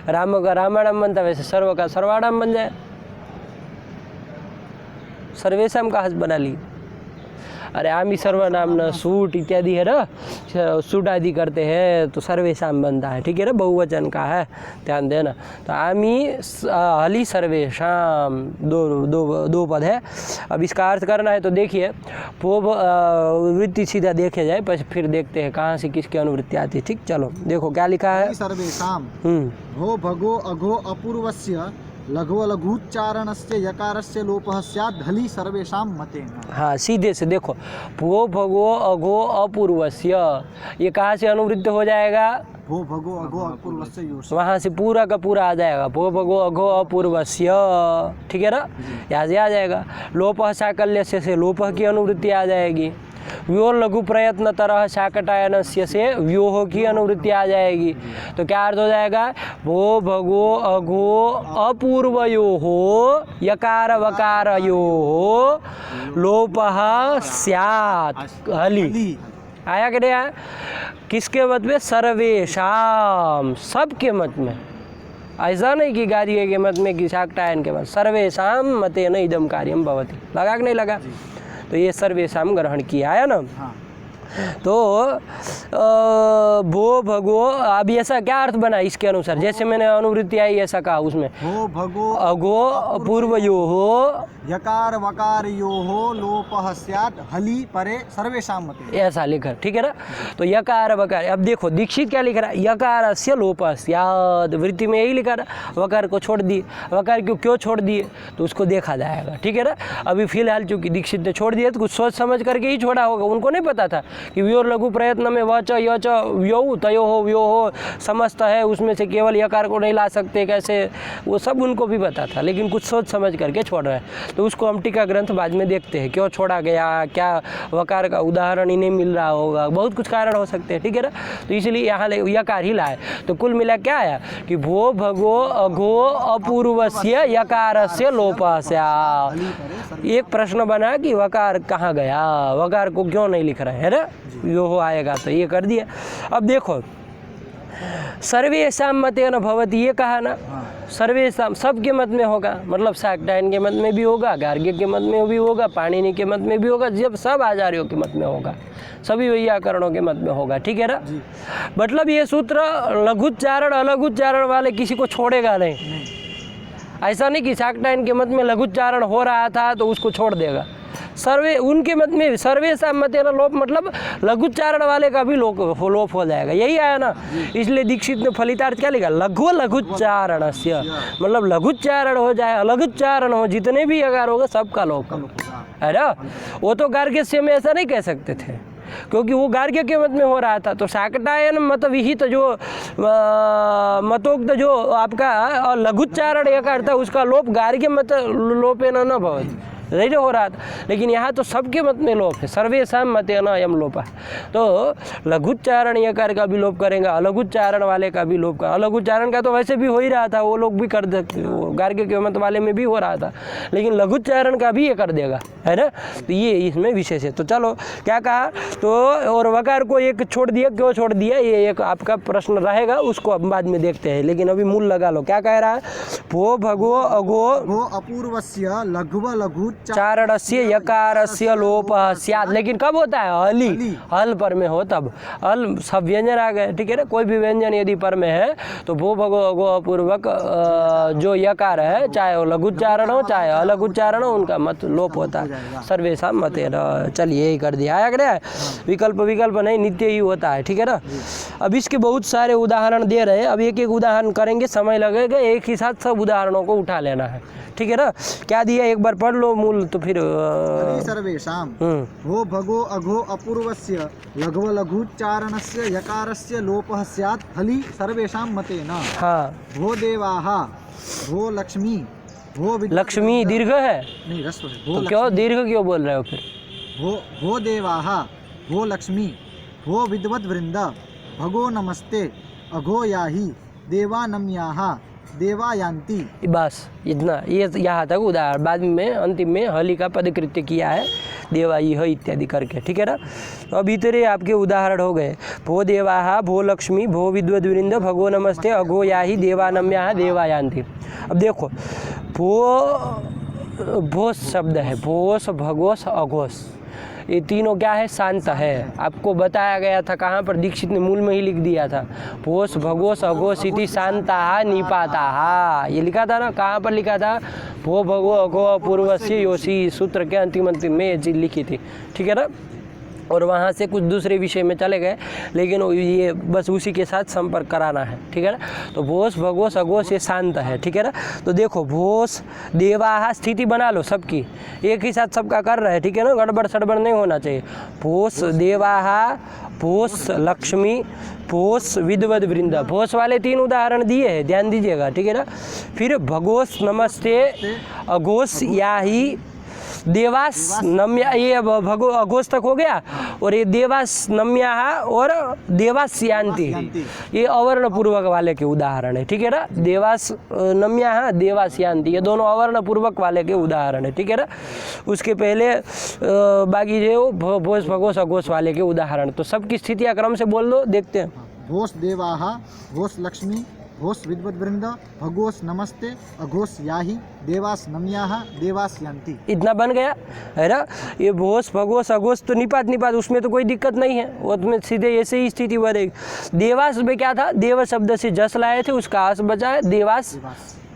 राम का रामाणाम बनता, वैसे सर्व का सर्वाणाम बन जाए। सर्वेशम का हस बना ली। अरे आमी सर्वनाम न सूट इत्यादि है ना, सूट आदि करते हैं तो सर्वेशम बनता है, ठीक है ना? बहुवचन का है, ध्यान देना। तो आमी हलि सर्वेशम, दो पद है। अब इसका अर्थ करना है तो देखिए, पूर्व वृत्ति सीधा देखे जाए, फिर देखते हैं कहाँ से किसकी अनुवृत्ति आती है। ठीक, चलो देखो क्या लिखा है। सर्वेशम भो भगो अघो अपूर्वस्य लघु लघुच्चारणस्य यकारस्य लोपः स्यात् हलि सर्वेषां मतेन। हाँ, सीधे से देखो, भो भगो अघो अपूर्वस्य, ये कहाँ से अनुवृत्त हो जाएगा? भो भगो अघो अपूर्वस्य योषि। वहाँ से पूरा का पूरा आ जाएगा, भो भगो अघो अपूर्वस्य, ठीक है ना, यहाँ से आ जाएगा। लोपः साकल्यस्य से लोपः की अनुवृत्ति आ जाएगी। व्योर लघु प्रयत्न तरह शाकटायनस्य से व्योह की अनुवृत्ति आ जाएगी। तो क्या अर्थ हो जाएगा, भो भगो अघो अपूर्वयोः यकार वकारयोः लोपः स्यात् हलि। आया कि नहीं आया? किसके मत में? सर्वेशाम, सबके मत में। ऐसा नहीं कि गार्ग्य के मत में कि शाकटायन के मत, सर्वेशाम मतेन इदम कार्यम भवति। लगा कि नहीं लगा? तो ये सर्वेशाम ग्रहण किया है ना। हाँ। तो भो भगो, अब ऐसा क्या अर्थ बना इसके अनुसार, जैसे मैंने अनुवृत्ति आई ऐसा कहा उसमें, भो भगो अघो अपूर्वयोः यकार वकार योः लोपः स्यात् हलि परे सर्वेषां मते। ऐसा लिखा, ठीक है ना। तो यकार वकार, अब देखो दीक्षित क्या लिख रहा है, यकारस्य लोपः स्यात्, वृत्ति में यही लिखा रहा, वकार को छोड़ दिए। वकार क्यों छोड़ दिए तो उसको देखा जाएगा, ठीक है ना। अभी फिलहाल चूंकि दीक्षित ने छोड़ दिया तो कुछ सोच समझ करके ही छोड़ा होगा, उनको नहीं पता था कि व्योर लघु प्रयत्न में वच यच व्योह तयोः व्योह समस्त है, उसमें से केवल यकार को नहीं ला सकते कैसे, वो सब उनको भी पता था, लेकिन कुछ सोच समझ करके छोड़ रहे हैं। तो उसको हम टीका ग्रंथ बाद में देखते हैं क्यों छोड़ा गया, क्या वकार का उदाहरण इन्हें मिल रहा होगा, बहुत कुछ कारण हो सकते हैं, ठीक है ना। तो इसलिए यहाँ यकार ही लाए। तो कुल मिला क्या आया कि भो भगो अघो अपूर्वस्य यकारस्य लोपः स्यात्। एक प्रश्न बना कि वकार कहाँ गया, वकार को क्यों नहीं लिख रहे है ना, यो आएगा तो ये कर दिया। अब देखो सर्वेषां मतेन भवति, ये कहा ना, सर्वेषां सबके मत में होगा, मतलब शाकटायन के मत में भी होगा, गार्ग्य के मत में भी होगा, पाणिनि के मत में भी होगा, जब सब आचार्यों के मत में होगा, सभी वैयाकरणों के मत में होगा, ठीक है ना। मतलब ये सूत्र लघुच्चारण अलग उच्चारण वाले किसी को छोड़ेगा नहीं। ऐसा नहीं कि शाकटायन के मत में लघुच्चारण हो रहा था तो उसको छोड़ देगा। सर्वे उनके मत में सर्वेषां मतेन लोप, मतलब लघुच्चारण वाले का भी लोप हो जाएगा, यही आया ना। इसलिए दीक्षित ने फलितार्थ क्या लिखा, लघु लघुच्चारणस्य, मतलब लघुच्चारण हो जाए अलघुच्चारण हो, जितने भी अगर होगा सबका लोप है ना। वो तो गार्ग्य में ऐसा नहीं कह सकते थे क्योंकि वो गार्ग्य के मत में हो रहा था। तो शाकटायन मत विहित जो मतोक्त जो आपका लघुच्चारण एक अर्थ है, उसका लोप गार्ग्य मत लोपेन न भवति, नहीं हो रहा था। लेकिन यहाँ तो सबके मत में लोप है, सर्वेषां मतेन अयं लोपः। तो लघुच्चारण यकार का भी लोप करेंगे, अलघुच्चारण वाले का भी लोप कर, अलघुच्चारण का तो वैसे भी हो ही रहा था, वो लोग भी कर देते, गार्ग्य के मत वाले में भी हो रहा था, लेकिन लघुच्चारण का भी ये कर देगा, है ना। तो ये इसमें विशेष है। तो चलो क्या कहा, तो और वकार को एक छोड़ दिया, क्यों छोड़ दिया, ये एक आपका प्रश्न रहेगा, उसको अब बाद में देखते हैं। लेकिन अभी मूल लगा लो, क्या कह रहा है, भो भगो अघो अपूर्वस्य लघु लघु चारणस्य यकारस्य लोपः स्यात्। लेकिन कब होता है, हलि, हल पर में हो तब। हल सब व्यंजन आ गए, ठीक है ना। कोई भी व्यंजन यदि पर में है तो भो भगो अघो अपूर्वक जो यकार है, चाहे वो लघुच्चारण हो चाहे अलग उच्चारण हो, उनका मत लोप होता है, सर्वेषां मतेन। चलिए यही कर दिया, आया क्या, विकल्प विकल्प नहीं, नित्य ही होता है, ठीक है ना। अब इसके बहुत सारे उदाहरण दे रहे हैं, अब एक एक उदाहरण करेंगे, समय लगेगा, एक ही साथ सब उदाहरणों को उठा लेना है, ठीक है ना। क्या दिया एक बार पढ़ लो मूल, तो फिर सर्वेषां भो भगो अघो अपूर्वस्य लघु लघुच्चारणस्य यकारस्य लोपः स्यात् हलि सर्वेषां मतेन। हाँ, भो देवाः भो लक्ष्मी भो लक्ष्मी दीर्घ है, नहीं रस्व है, तो क्यों दीर्घ क्यों बोल रहे हो फिर। भो देवाः भो लक्ष्मी भो विद्वद् वृंद भगो नमस्ते अघो याहि देवानम्याः देवायान्ति। बस इतना, ये यहाँ तक उदाहरण, बाद में अंतिम में हलि का पदकृत्य किया है, देवाई है इत्यादि करके, ठीक है ना। तो अब इतने आपके उदाहरण हो गए, भो देवाः भो लक्ष्मी भो विद्वद्वृंद भगो नमस्ते अघो याहि देवानम्याः देवायान्ति। अब देखो भोस शब्द है, भोस भगोस अघोस, ये तीनों क्या है, शांत है। आपको बताया गया था कहाँ पर, दीक्षित ने मूल में ही लिख दिया था, भोस भगोस अघोस इति शांताः निपाताः, ये लिखा था ना। कहाँ पर लिखा था, भो भगो अघो अपूर्वस्य योषि, सूत्र के अंतिम में ये चीज़ लिखी थी, ठीक है ना। और वहाँ से कुछ दूसरे विषय में चले गए, लेकिन ये बस उसी के साथ संपर्क कराना है, ठीक है ना। तो भोस भगोस अघोष ये शांत है, ठीक है ना। तो देखो भोस देवाहा स्थिति बना लो सबकी, एक ही साथ सबका कर रहे हैं, ठीक है ना, गड़बड़ सड़बड़ नहीं होना चाहिए। भोस देवाहा, भोस लक्ष्मी, भोस विद्वद वृंदा, भोस वाले 3 उदाहरण दिए हैं, ध्यान दीजिएगा, ठीक है ना। फिर भगोस नमस्ते, अघोष याही, देवास नम्या, ये भगो अघोष तक हो गया, और ये देवास नम्या और देवास शांति, ये अवर्ण पूर्वक वाले के उदाहरण है, ठीक है ना। देवास नम्या, देवास शांति, ये दोनों अवर्ण पूर्वक वाले के उदाहरण है, ठीक है ना। उसके पहले बाकी जो भोस भगोस अघोष वाले के उदाहरण, तो सबकी स्थितियाँ क्रम से बोल दो, देखते हैं। भोस देवाहा, भोस लक्ष्मी, भोस विद्वद वृंद, भगोस नमस्ते, अघोष याही, देवास नम्याहा, देवास यान्ति। इतना बन गया है ना। ये भोस भगोस अघोष तो निपात निपात, उसमें तो कोई दिक्कत नहीं है, वो तुम्हें सीधे ऐसे ही स्थिति बनेगी। देवास में क्या था, देव शब्द से जस लाए थे, उसका आस बचा है, देवास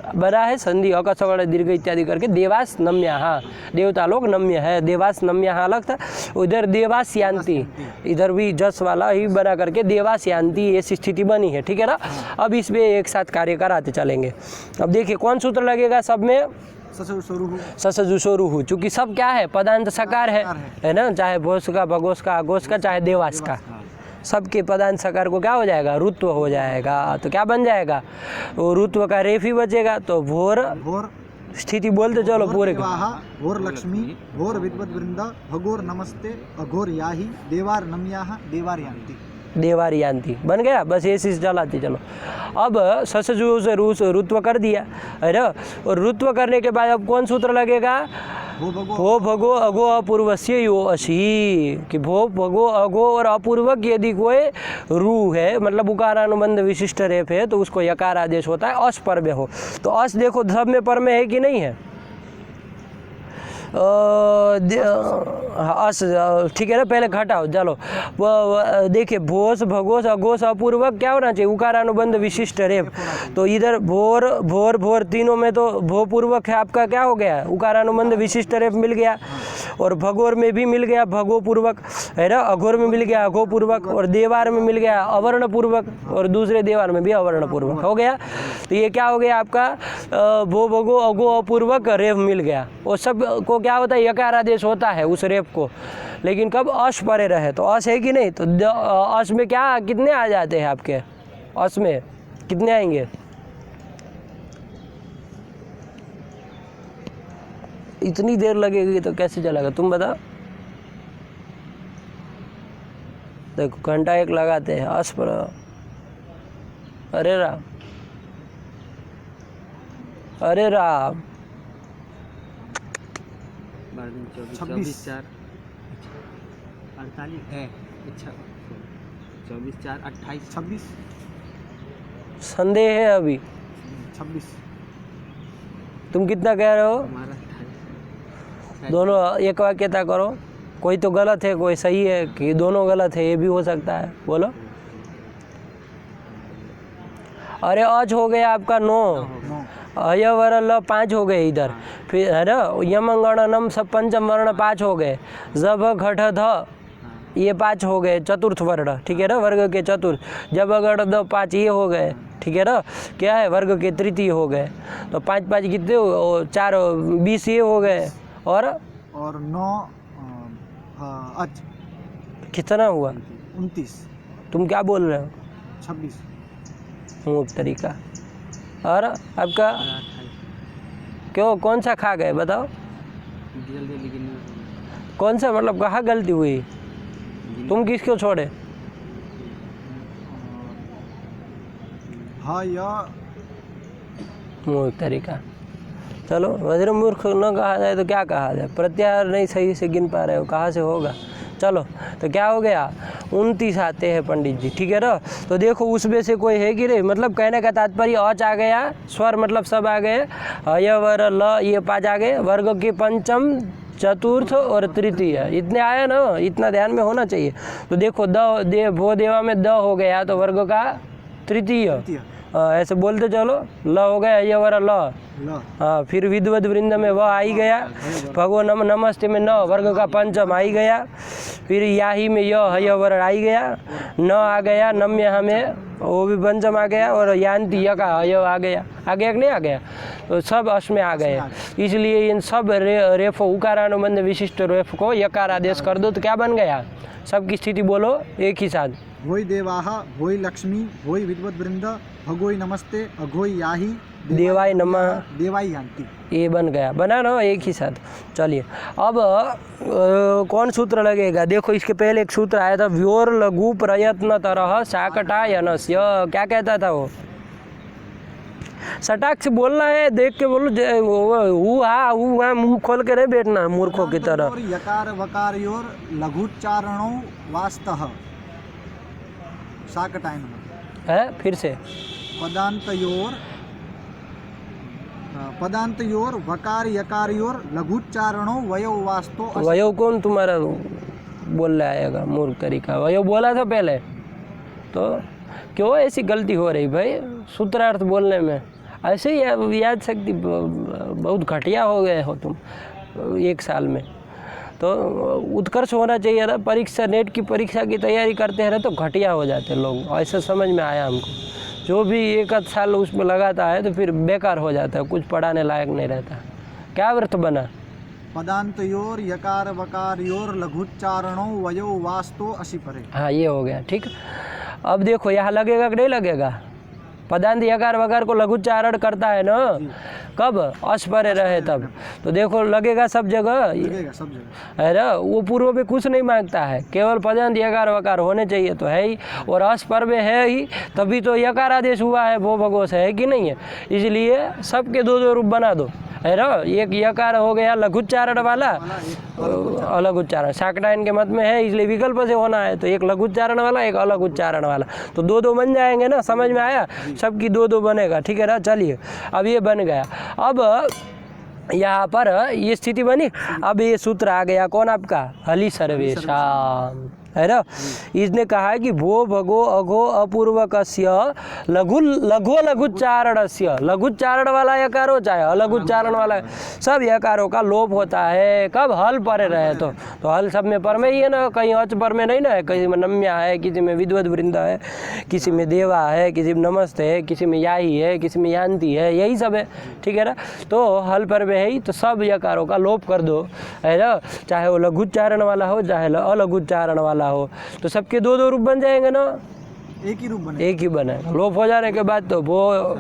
बना है संधि अकसवर्ण दीर्घ इत्यादि करके, देवास नम्या, देवता लोग नम्य है, देवास नम्या अलग था। उधर देवास शांति, इधर भी जस वाला ही बना करके देवास शांति ऐसी स्थिति बनी है, ठीक है ना। अब इसमें एक साथ कार्य कराते चलेंगे। अब देखिए कौन सूत्र लगेगा सब में, ससजुषोरुहु, चूँकि सब क्या है, पदांत सकार है ना, चाहे भोस का, भगोस का, अघोष का, चाहे देवास का, सबके पदांत सकार को क्या हो जाएगा, रुत्व हो जाएगा। तो क्या बन जाएगा, वो रुत्व का रेफ ही बचेगा। तो भोर स्थिति बोलते चलो पूरे का। भोर लक्ष्मी, भोर विद्वद वृंद, भगोर नमस्ते, अघोर याही, देवार नम्याहा, देवार यान्ति, देवार यान्ति बन गया। बस ये चीज़ चलाती चलो। अब ससजु से रुत्व कर दिया है ना, और रुत्व करने के बाद अब कौन सूत्र लगेगा, भो भगो अगो अपूर्वस्य यो असी, कि भो भगो अगो और अपूर्वक यदि कोई रू है, मतलब उकारानुबंध विशिष्ट रेफ है, तो उसको यकार आदेश होता है, अस पर में हो। तो अस देखो सब में पर में है कि नहीं है, अस, ठीक है ना। पहले घटाओ चलो, देखिए भोस भगोस अघोष अपूर्वक क्या होना चाहिए, उकारानुबंध विशिष्ट रेफ। तो इधर भोर भोर भोर तीनों में तो भो पूर्वक है, आपका क्या हो गया, उकारानुबंध विशिष्ट रेफ मिल गया, और भगोर में भी मिल गया भगो पूर्वक है ना, अघोर में मिल गया अघो पूर्वक, और देवार में मिल गया अवर्ण पूर्वक, और दूसरे देवार में भी अवर्ण पूर्वक हो गया। तो ये क्या हो गया आपका, भो भगो अघो अपूर्वक रेफ मिल गया। और सब को क्या होता है, यकार आदेश होता है उस रेफ को, लेकिन कब अश परे रहे, तो अश है कि नहीं। तो अश में क्या कितने आ जाते हैं आपके, अश में कितने आएंगे, इतनी देर लगेगी तो कैसे चलेगा, तुम बताओ। देखो घंटा एक लगाते हैं अश पर, अरे राम, अरे राम, 24 4 48 है, अच्छा 24 4 28 26 संदेह है अभी, 26 तुम कितना कह रहे हो, हमारा 28 दोनों एक वाक्यता करो, कोई तो गलत है कोई सही है, कि दोनों गलत है, ये भी हो सकता है, बोलो। अरे अज हो गया आपका 9, अय वर ल 5 हो गए इधर, फिर है ना, यम गण नम सब पंचम वर्ण 5 हो गए, जब घट ध ये 5 हो गए चतुर्थ वर्ण, ठीक है ना, वर्ग के चतुर्थ, जब अगड़ द 5 ये हो गए, ठीक है ना, क्या है वर्ग के तृतीय हो गए। तो 5 5 कितने, 4 20 ये हो गए, और 9 अच कितना हुआ 29, तुम क्या बोल रहे हो, 26 मुँह तरीका। और आपका क्यों, कौन सा खा गए बताओ, कौन सा, मतलब कहाँ गलती हुई, तुम किसको छोड़े, हाँ या मूर्ख तरीका। चलो वज्र मूर्ख न कहा जाए तो क्या कहा जाए, प्रत्याहार नहीं सही से गिन पा रहे हो, कहाँ से होगा। चलो तो क्या हो गया, 29 आते हैं पंडित जी, ठीक है ना। तो देखो उसमें से कोई है कि नहीं, मतलब कहने का तात्पर्य अच आ गया, स्वर मतलब सब आ गए, य वर ल ये 5 आ गए, वर्ग के पंचम चतुर्थ और तृतीय, इतने आए ना, इतना ध्यान में होना चाहिए। तो देखो द दे भो देवा में द हो गया, तो वर्ग का तृतीय, ऐसे बोलते चलो, ल हो गया हयवर ल। ल हाँ, फिर विद्वद वृंद में व आई गया, भगो नमस्ते में न वर्ग का पंचम आई गया, फिर याही में य हयवर आई गया, न आ गया, नम्य हमें वो भी पंचम आ गया, और यान्ति य का हय आ गया कि नहीं आ गया, तो सब अश में आ गए। इसलिए इन सब रेफ उकारानुबंध विशिष्ट रेफ को यकार आदेश कर दो तो क्या बन गया? सबकी स्थिति बोलो एक ही साथ। भोई देवाहा, भोई लक्ष्मी, भोई विद्वत वृंद, भगोई नमस्ते, अघोई याही, देवाय नमः, देवाई यान्ति। ये बन गया, बना ना एक ही साथ। चलिए अब कौन सूत्र लगेगा? देखो इसके पहले एक सूत्र आया था, व्योर लघु प्रयत्न तरह शाकटायनस्य। क्या कहता था वो? सटाक से बोलना है, देख के बोलो, हुआ मुंह खोल के नहीं बैठना मूर्खों की तरह। यकार वकारयोर लघुच्चारणो वास्तः शाकटायन है, फिर से पदांतयोर वकार यकारयोर लघुच्चारणो वयो वास्तो। वयो कौन तुम्हारा बोल रहा आएगा मूर्ख तरीका? वयो बोला था पहले, तो क्यों ऐसी गलती हो रही भाई सूत्रार्थ बोलने में? ऐसे ही याद शक्ति बहुत घटिया हो गए हो तुम एक साल में। तो उत्कर्ष होना चाहिए ना, परीक्षा नेट की परीक्षा की तैयारी करते हैं ना तो घटिया हो जाते हैं लोग, ऐसा समझ में आया हमको। जो भी एक आध साल उसमें लगाता है तो फिर बेकार हो जाता है, कुछ पढ़ाने लायक नहीं रहता। क्या अर्थ बना? पदांतयोर यकार वकारयोर लघुच्चारणो वयो वास्तो असी परे। हाँ, ये हो गया ठीक। अब देखो यहाँ लगेगा कि नहीं लगेगा? पदांत यकार वकार को लघुच्चारण करता है ना, कब? अस परे रहे तब, तो देखो लगेगा सब जगह, लगेगा सब जगह है ना। वो पूर्व में कुछ नहीं मांगता है, केवल पदांत यकार वकार होने चाहिए तो है ही, और अस पर में है ही, तभी तो यकार आदेश हुआ है, वो भगो से है कि नहीं है। इसलिए सबके दो दो रूप बना दो, है ना। एक यकार हो गया लघुच्चारण वाला, अलग उच्चारण शाकटायन के मत में है, इसलिए विकल्प से होना है, तो एक लघु उच्चारण वाला, एक अलग उच्चारण वाला, तो दो दो बन जाएंगे ना। समझ में आया? सबकी दो दो बनेगा, ठीक है ना। चलिए अब ये बन गया। अब यहाँ पर ये स्थिति बनी। अब ये सूत्र आ गया कौन आपका? हलि सर्वेशाम, है ना। इसने कहा है कि भो भगो अघो अपूर्वकस्य लघु लघुच्चारणस्य, लघुच्चारण वाला यकार हो चाहे अलघुच्चारण वाला, सब यकारों का लोप होता है। कब? हल परे रहे तो हल सब में पर में ही है ना, कहीं अच पर में नहीं ना है। किसी में नम्या है, किसी में विद्वद वृंद है, किसी में देवा है, किसी में नमस्ते है, किसी में याही है, किसी में यान्ति है, यही सब है, ठीक है ना। तो हल पर में है ही, तो सब यकारों का लोप कर दो, है ना। चाहे वो लघुच्चारण वाला हो चाहे अलघुच्चारण वाला हो, तो सबके दो दो रूप बन जाएंगे ना। एक ही रूप बनेगा, एक ही बनेगा। लोप हो जाने के बाद तो वो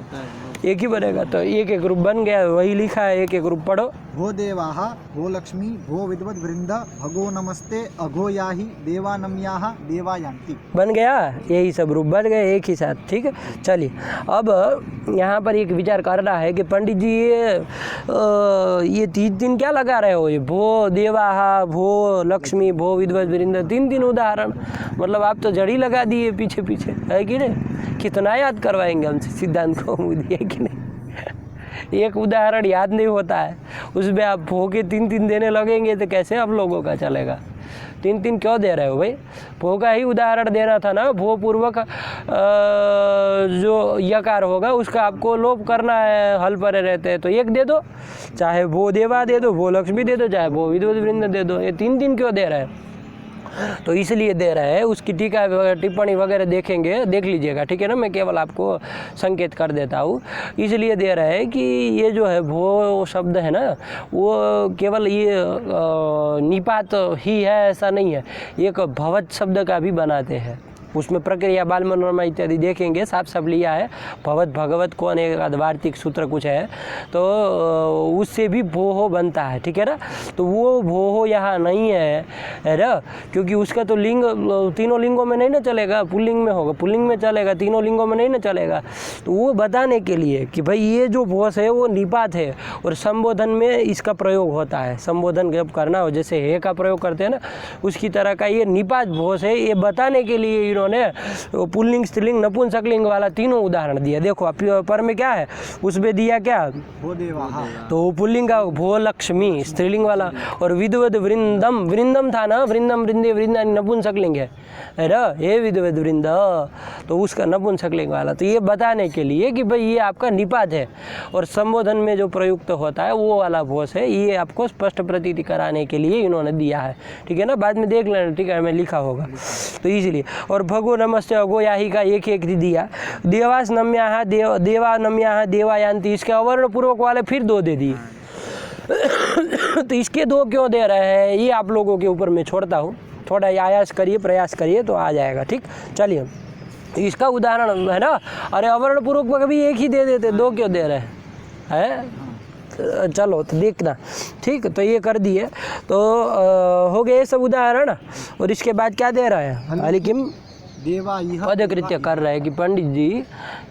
एक ही बनेगा, तो एक एक रूप बन गया, वही लिखा है, एक एक रूप पढ़ो। भो देवाहा, भो लक्ष्मी, भो विद्वद वृंद, भगो नमस्ते, अघो याही, देवा नम्याहा, देवा यान्ति। बन गया, यही सब रूप बन गए एक ही साथ, ठीक है। चलिए अब यहाँ पर एक विचार करना है कि पंडित जी ये 3 दिन क्या लगा रहे हो? ये भो देवाहा, भो लक्ष्मी, भो विद्वद वृंद, 3 उदाहरण, मतलब आप तो जड़ी लगा दिए पीछे पीछे, है कि नहीं। कितना याद करवाएंगे हमसे सिद्धांत कौमुदी, है कि नहीं। एक उदाहरण याद नहीं होता है, उसमें आप भो के 3 देने लगेंगे तो कैसे आप लोगों का चलेगा। 3 क्यों दे रहे हो भाई? भो का ही उदाहरण देना था ना। भो पूर्वक जो यकार होगा उसका आपको लोप करना है, हल परे रहते हैं, तो एक दे दो, चाहे भो देवा दे दो, भो लक्ष्मी दे दो, चाहे भो विद्वद वृंद दे दो। ये 3 क्यों दे रहे हैं? तो इसलिए दे रहे हैं, उसकी टीका टिप्पणी वगैरह देखेंगे, देख लीजिएगा, ठीक है ना। मैं केवल आपको संकेत कर देता हूँ। इसलिए दे रहे हैं कि ये जो है भो शब्द है ना, वो केवल ये निपात ही है ऐसा नहीं है, एक भवत शब्द का भी बनाते हैं। उसमें प्रक्रिया बाल मनोरमा इत्यादि देखेंगे, साफ साफ लिया है। भवत भगवत कौन एक वार्तिक सूत्र कुछ है, तो उससे भी भोहो बनता है, ठीक है ना। तो वो भोहो यहाँ नहीं है ना, क्योंकि उसका तो लिंग 3 लिंगों में नहीं ना चलेगा, पुल्लिंग में होगा, पुल्लिंग में चलेगा, 3 लिंगों में नहीं ना चलेगा। तो वो बताने के लिए कि भाई ये जो भोस है वो निपात है, और संबोधन में इसका प्रयोग होता है। संबोधन जब करना हो, जैसे हे का प्रयोग करते हैं ना, उसकी तरह का ये निपात भोस है, ये बताने के लिए इन्होंने इन्होंने वो पुल्लिंग स्त्रीलिंग नपुंसकलिंग वाला तीनों उदाहरण दिया। देखो आप पर में क्या है, उसमें दिया क्या, वो देवा, हाँ। तो वो पुल्लिंग का भो लक्ष्मी स्त्रीलिंग वाला, और विद्वद वृंदम, वृंदम था ना, वृंदम वृंदे वृंदानी नपुंसकलिंग है ना, ये विद्वद वृंद, तो उसका नपुंसकलिंग वाला। तो ये बताने के लिए कि भाई ये आपका निपात है और संबोधन में जो प्रयुक्त होता है वो वाला भोस है, ये आपको स्पष्ट प्रतीति कराने के लिए इन्होंने दिया है। ठीक है ना, बाद में देख लेना, ठीक है, मैं लिखा होगा तो इसलिए। और भगो नमस्ते अगो याही का एक एक दिया, देवास नम्या देवा नम्या देवायांति, इसके अवर्ण पूर्वक वाले फिर 2 दे दिए। तो इसके 2 क्यों दे रहे हैं ये आप लोगों के ऊपर मैं छोड़ता हूँ, थोड़ा आयास करिए, प्रयास करिए तो आ जाएगा। ठीक, चलिए इसका उदाहरण है ना, अरे अवर्ण पूर्वक कभी एक ही दे देते, 2 क्यों दे रहे हैं? चलो तो देखना, ठीक, तो ये कर दिए तो हो गए सब उदाहरण। और इसके बाद क्या दे रहा है, हलिकिम देवा यह पदकृत्य कर रहा है कि पंडित जी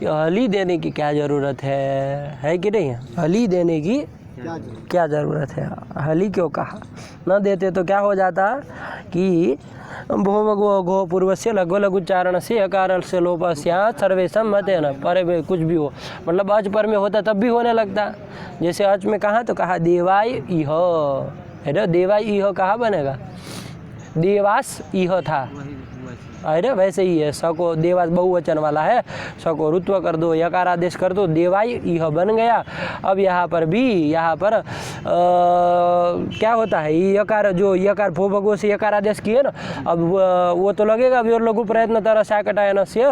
हली देने की क्या ज़रूरत है कि नहीं, हली देने की क्या ज़रूरत है, हली क्यों कहा, न देते तो क्या हो जाता कि भो गो घो पूर्व से लघु लघु उच्चारण से अकार से लोपस्या सर्वेशम मत है ना, पर कुछ भी हो, मतलब अच पर में होता तब भी होने लगता। जैसे अच में कहा तो कहा देवाय इह, है ना, देवाय इह कहाँ बनेगा, देवास इह था, अरे वैसे ही है, स को देवास बहुवचन वाला है, स को रुत्व कर दो, यकार आदेश कर दो, देवाई यह बन गया। अब यहाँ पर भी यहाँ पर क्या होता है, यकार जो यकार भो से यकार आदेश किए ना, अब वो तो लगेगा भी, और लघु प्रयत्न तरह साकटायन से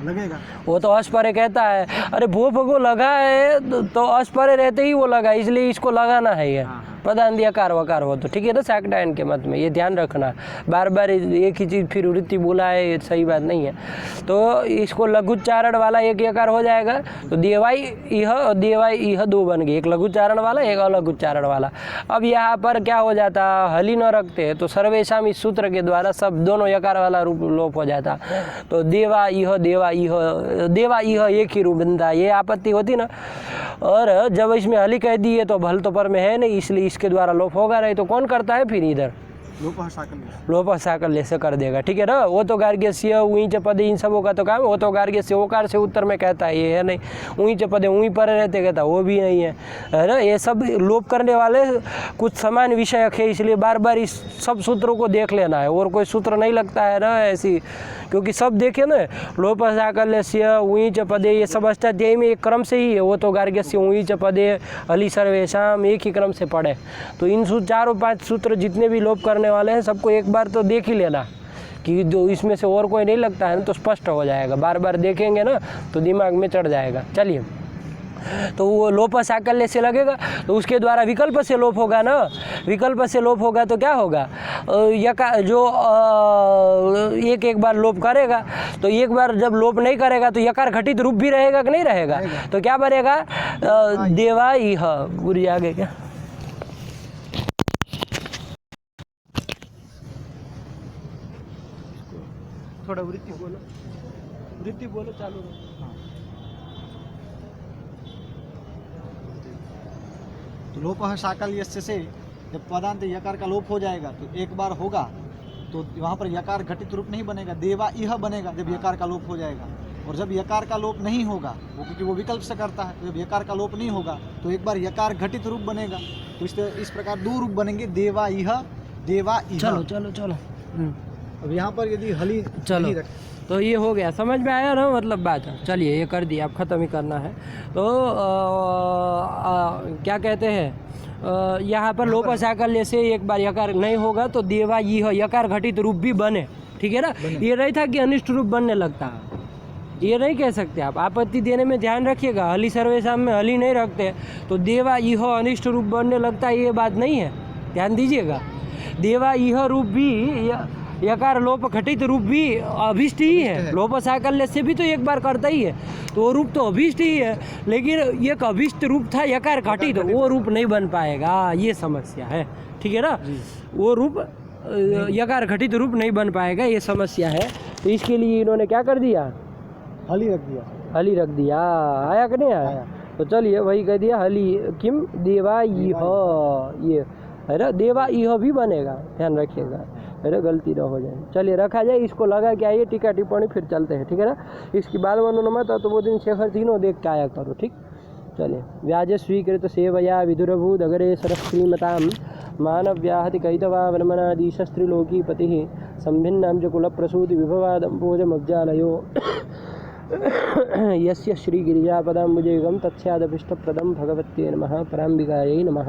लगेगा, वो तो अस्परे कहता है, अरे भो भगो लगा है तो अस्परे रहते ही वो लगा, इसलिए इसको लगाना है ये पदांत यकार वकार हो तो, ठीक है ना, साकटायन के मत में ये ध्यान रखना, बार बार एक ही चीज़ फिर वृत्ति बोला है, ये सही बात नहीं है। तो इसको लघुच्चारण वाला एक यकार हो जाएगा, तो देवाई यह और देवाई यह 2 बन गए, एक लघुच्चारण वाला एक अलग उच्चारण वाला। अब यहाँ पर क्या हो जाता, हली न रखते तो सर्वेशम इस सूत्र के द्वारा सब दोनों यकार वाला रूप लोप हो जाता, तो देवा यह देवा यह एक ही रूप बनता, ये आपत्ति होती ना। और जब इसमें हली कह दिए तो भल तो पर में है नहीं, इसलिए इसके द्वारा लोप होगा नहीं, तो कौन करता है फिर इधर, लोप साकल्य से कर देगा, ठीक है ना। वो तो गार्ग्यस्य ऊंच पदे इन सबों का तो काम, वो तो गार्ग्यस्य ओकार से उत्तर में कहता है, ये है नहीं, ऊंच पदे ऊँई पर रहते कहता वो भी नहीं है ना। ये सब लोप करने वाले कुछ समान विषयक है, इसलिए बार बार इस सब सूत्रों को देख लेना है, और कोई सूत्र नहीं लगता है ना ऐसी, क्योंकि सब देखे ना, लोप साकल्य ऊंच पदे ये सब अष्टाध्यायी में एक क्रम से ही है, वो तो गार्ग्यस्य ऊंच पदे हली सर्वेशम एक ही क्रम से पढ़े। तो इन 4-5 सूत्र जितने भी लोप करने वाले हैं सबको एक बार तो देख ही लेना, कि जो इसमें से और कोई नहीं लगता है ना तो स्पष्ट हो जाएगा, बार बार देखेंगे ना तो दिमाग में चढ़ जाएगा। चलिए, तो वो लोप साकल्य से लगेगा, तो उसके द्वारा विकल्प से लोप होगा ना, विकल्प से लोप होगा तो क्या होगा, यकार जो एक बार लोप करेगा, तो एक बार जब लोप नहीं करेगा तो यकार घटित रूप भी रहेगा कि नहीं रहेगा, तो क्या बनेगा, देवा यह गुरु आगे क्या थोड़ा वृत्ति बोलो चालू रहो। तो लोप साकल्य से जब पदांत यकार का लोप हो जाएगा तो एक बार होगा, तो वहाँ पर यकार घटित रूप नहीं बनेगा, देवा यह बनेगा जब यकार का लोप हो जाएगा। और जब यकार का लोप नहीं होगा, वो क्योंकि वो विकल्प से करता है, तो जब यकार का लोप नहीं होगा तो एक बार यकार घटित रूप बनेगा, तो इस प्रकार 2 रूप बनेंगे, देवा यह देवा यह। चलो अब यहाँ पर यदि हली चलो तो ये हो गया, समझ में आया ना, मतलब बात है। चलिए ये कर दिया, अब ख़त्म ही करना है। तो क्या कहते हैं, यहाँ पर लोप साकल्य से एक बार यकार नहीं होगा तो देवा यह यकार घटित रूप भी बने, ठीक है ना। ये नहीं था कि अनिष्ट रूप बनने लगता, ये नहीं कह सकते आप, आपत्ति देने में ध्यान रखिएगा, हली सर्वेशम में हली नहीं रखते तो देवा यह अनिष्ट रूप बनने लगता है, ये बात नहीं है, ध्यान दीजिएगा। देवा यह रूप भी यकार लोप घटित रूप भी अभिष्ट ही है, लोप साकल्य से भी तो एक बार करता ही है, तो वो रूप तो अभिष्ट ही है, लेकिन एक अभिष्ट रूप था यकार घटित, वो रूप नहीं बन पाएगा, ये समस्या है, ठीक है ना। वो रूप यकार घटित रूप नहीं बन पाएगा, ये समस्या है। तो इसके लिए इन्होंने क्या कर दिया, हली रख दिया, आया कि नहीं आया। तो चलिए वही कह दिया, हली किम देवा यह, ये है ना, देवा यह भी बनेगा, ध्यान रखिएगा। है ना, गलती ना हो जाए। चलिए रखा जाए, इसको लगा के आइए, टीका टिप्पणी फिर चलते हैं, ठीक है ना। इसकी बाल मनोनमा तो वो दिन शेखर तीनों देख के आया करो, ठीक। चलिए, व्याज स्वीकृत सेवया विदुरभूत अगरे सरस्त्रीमतां मानव्याहति कैतवा वनमनादीशस्त्रिलोकीपतिः संभिन्नां च कुलप्रसूति विभवादम्भोजमब्जालयो यस्य श्रीगिरिजापदाम्बुजयुगं तत्स्यादभिष्टप्रदं भगवत्यै नमः। पराम्बिकायै नमः।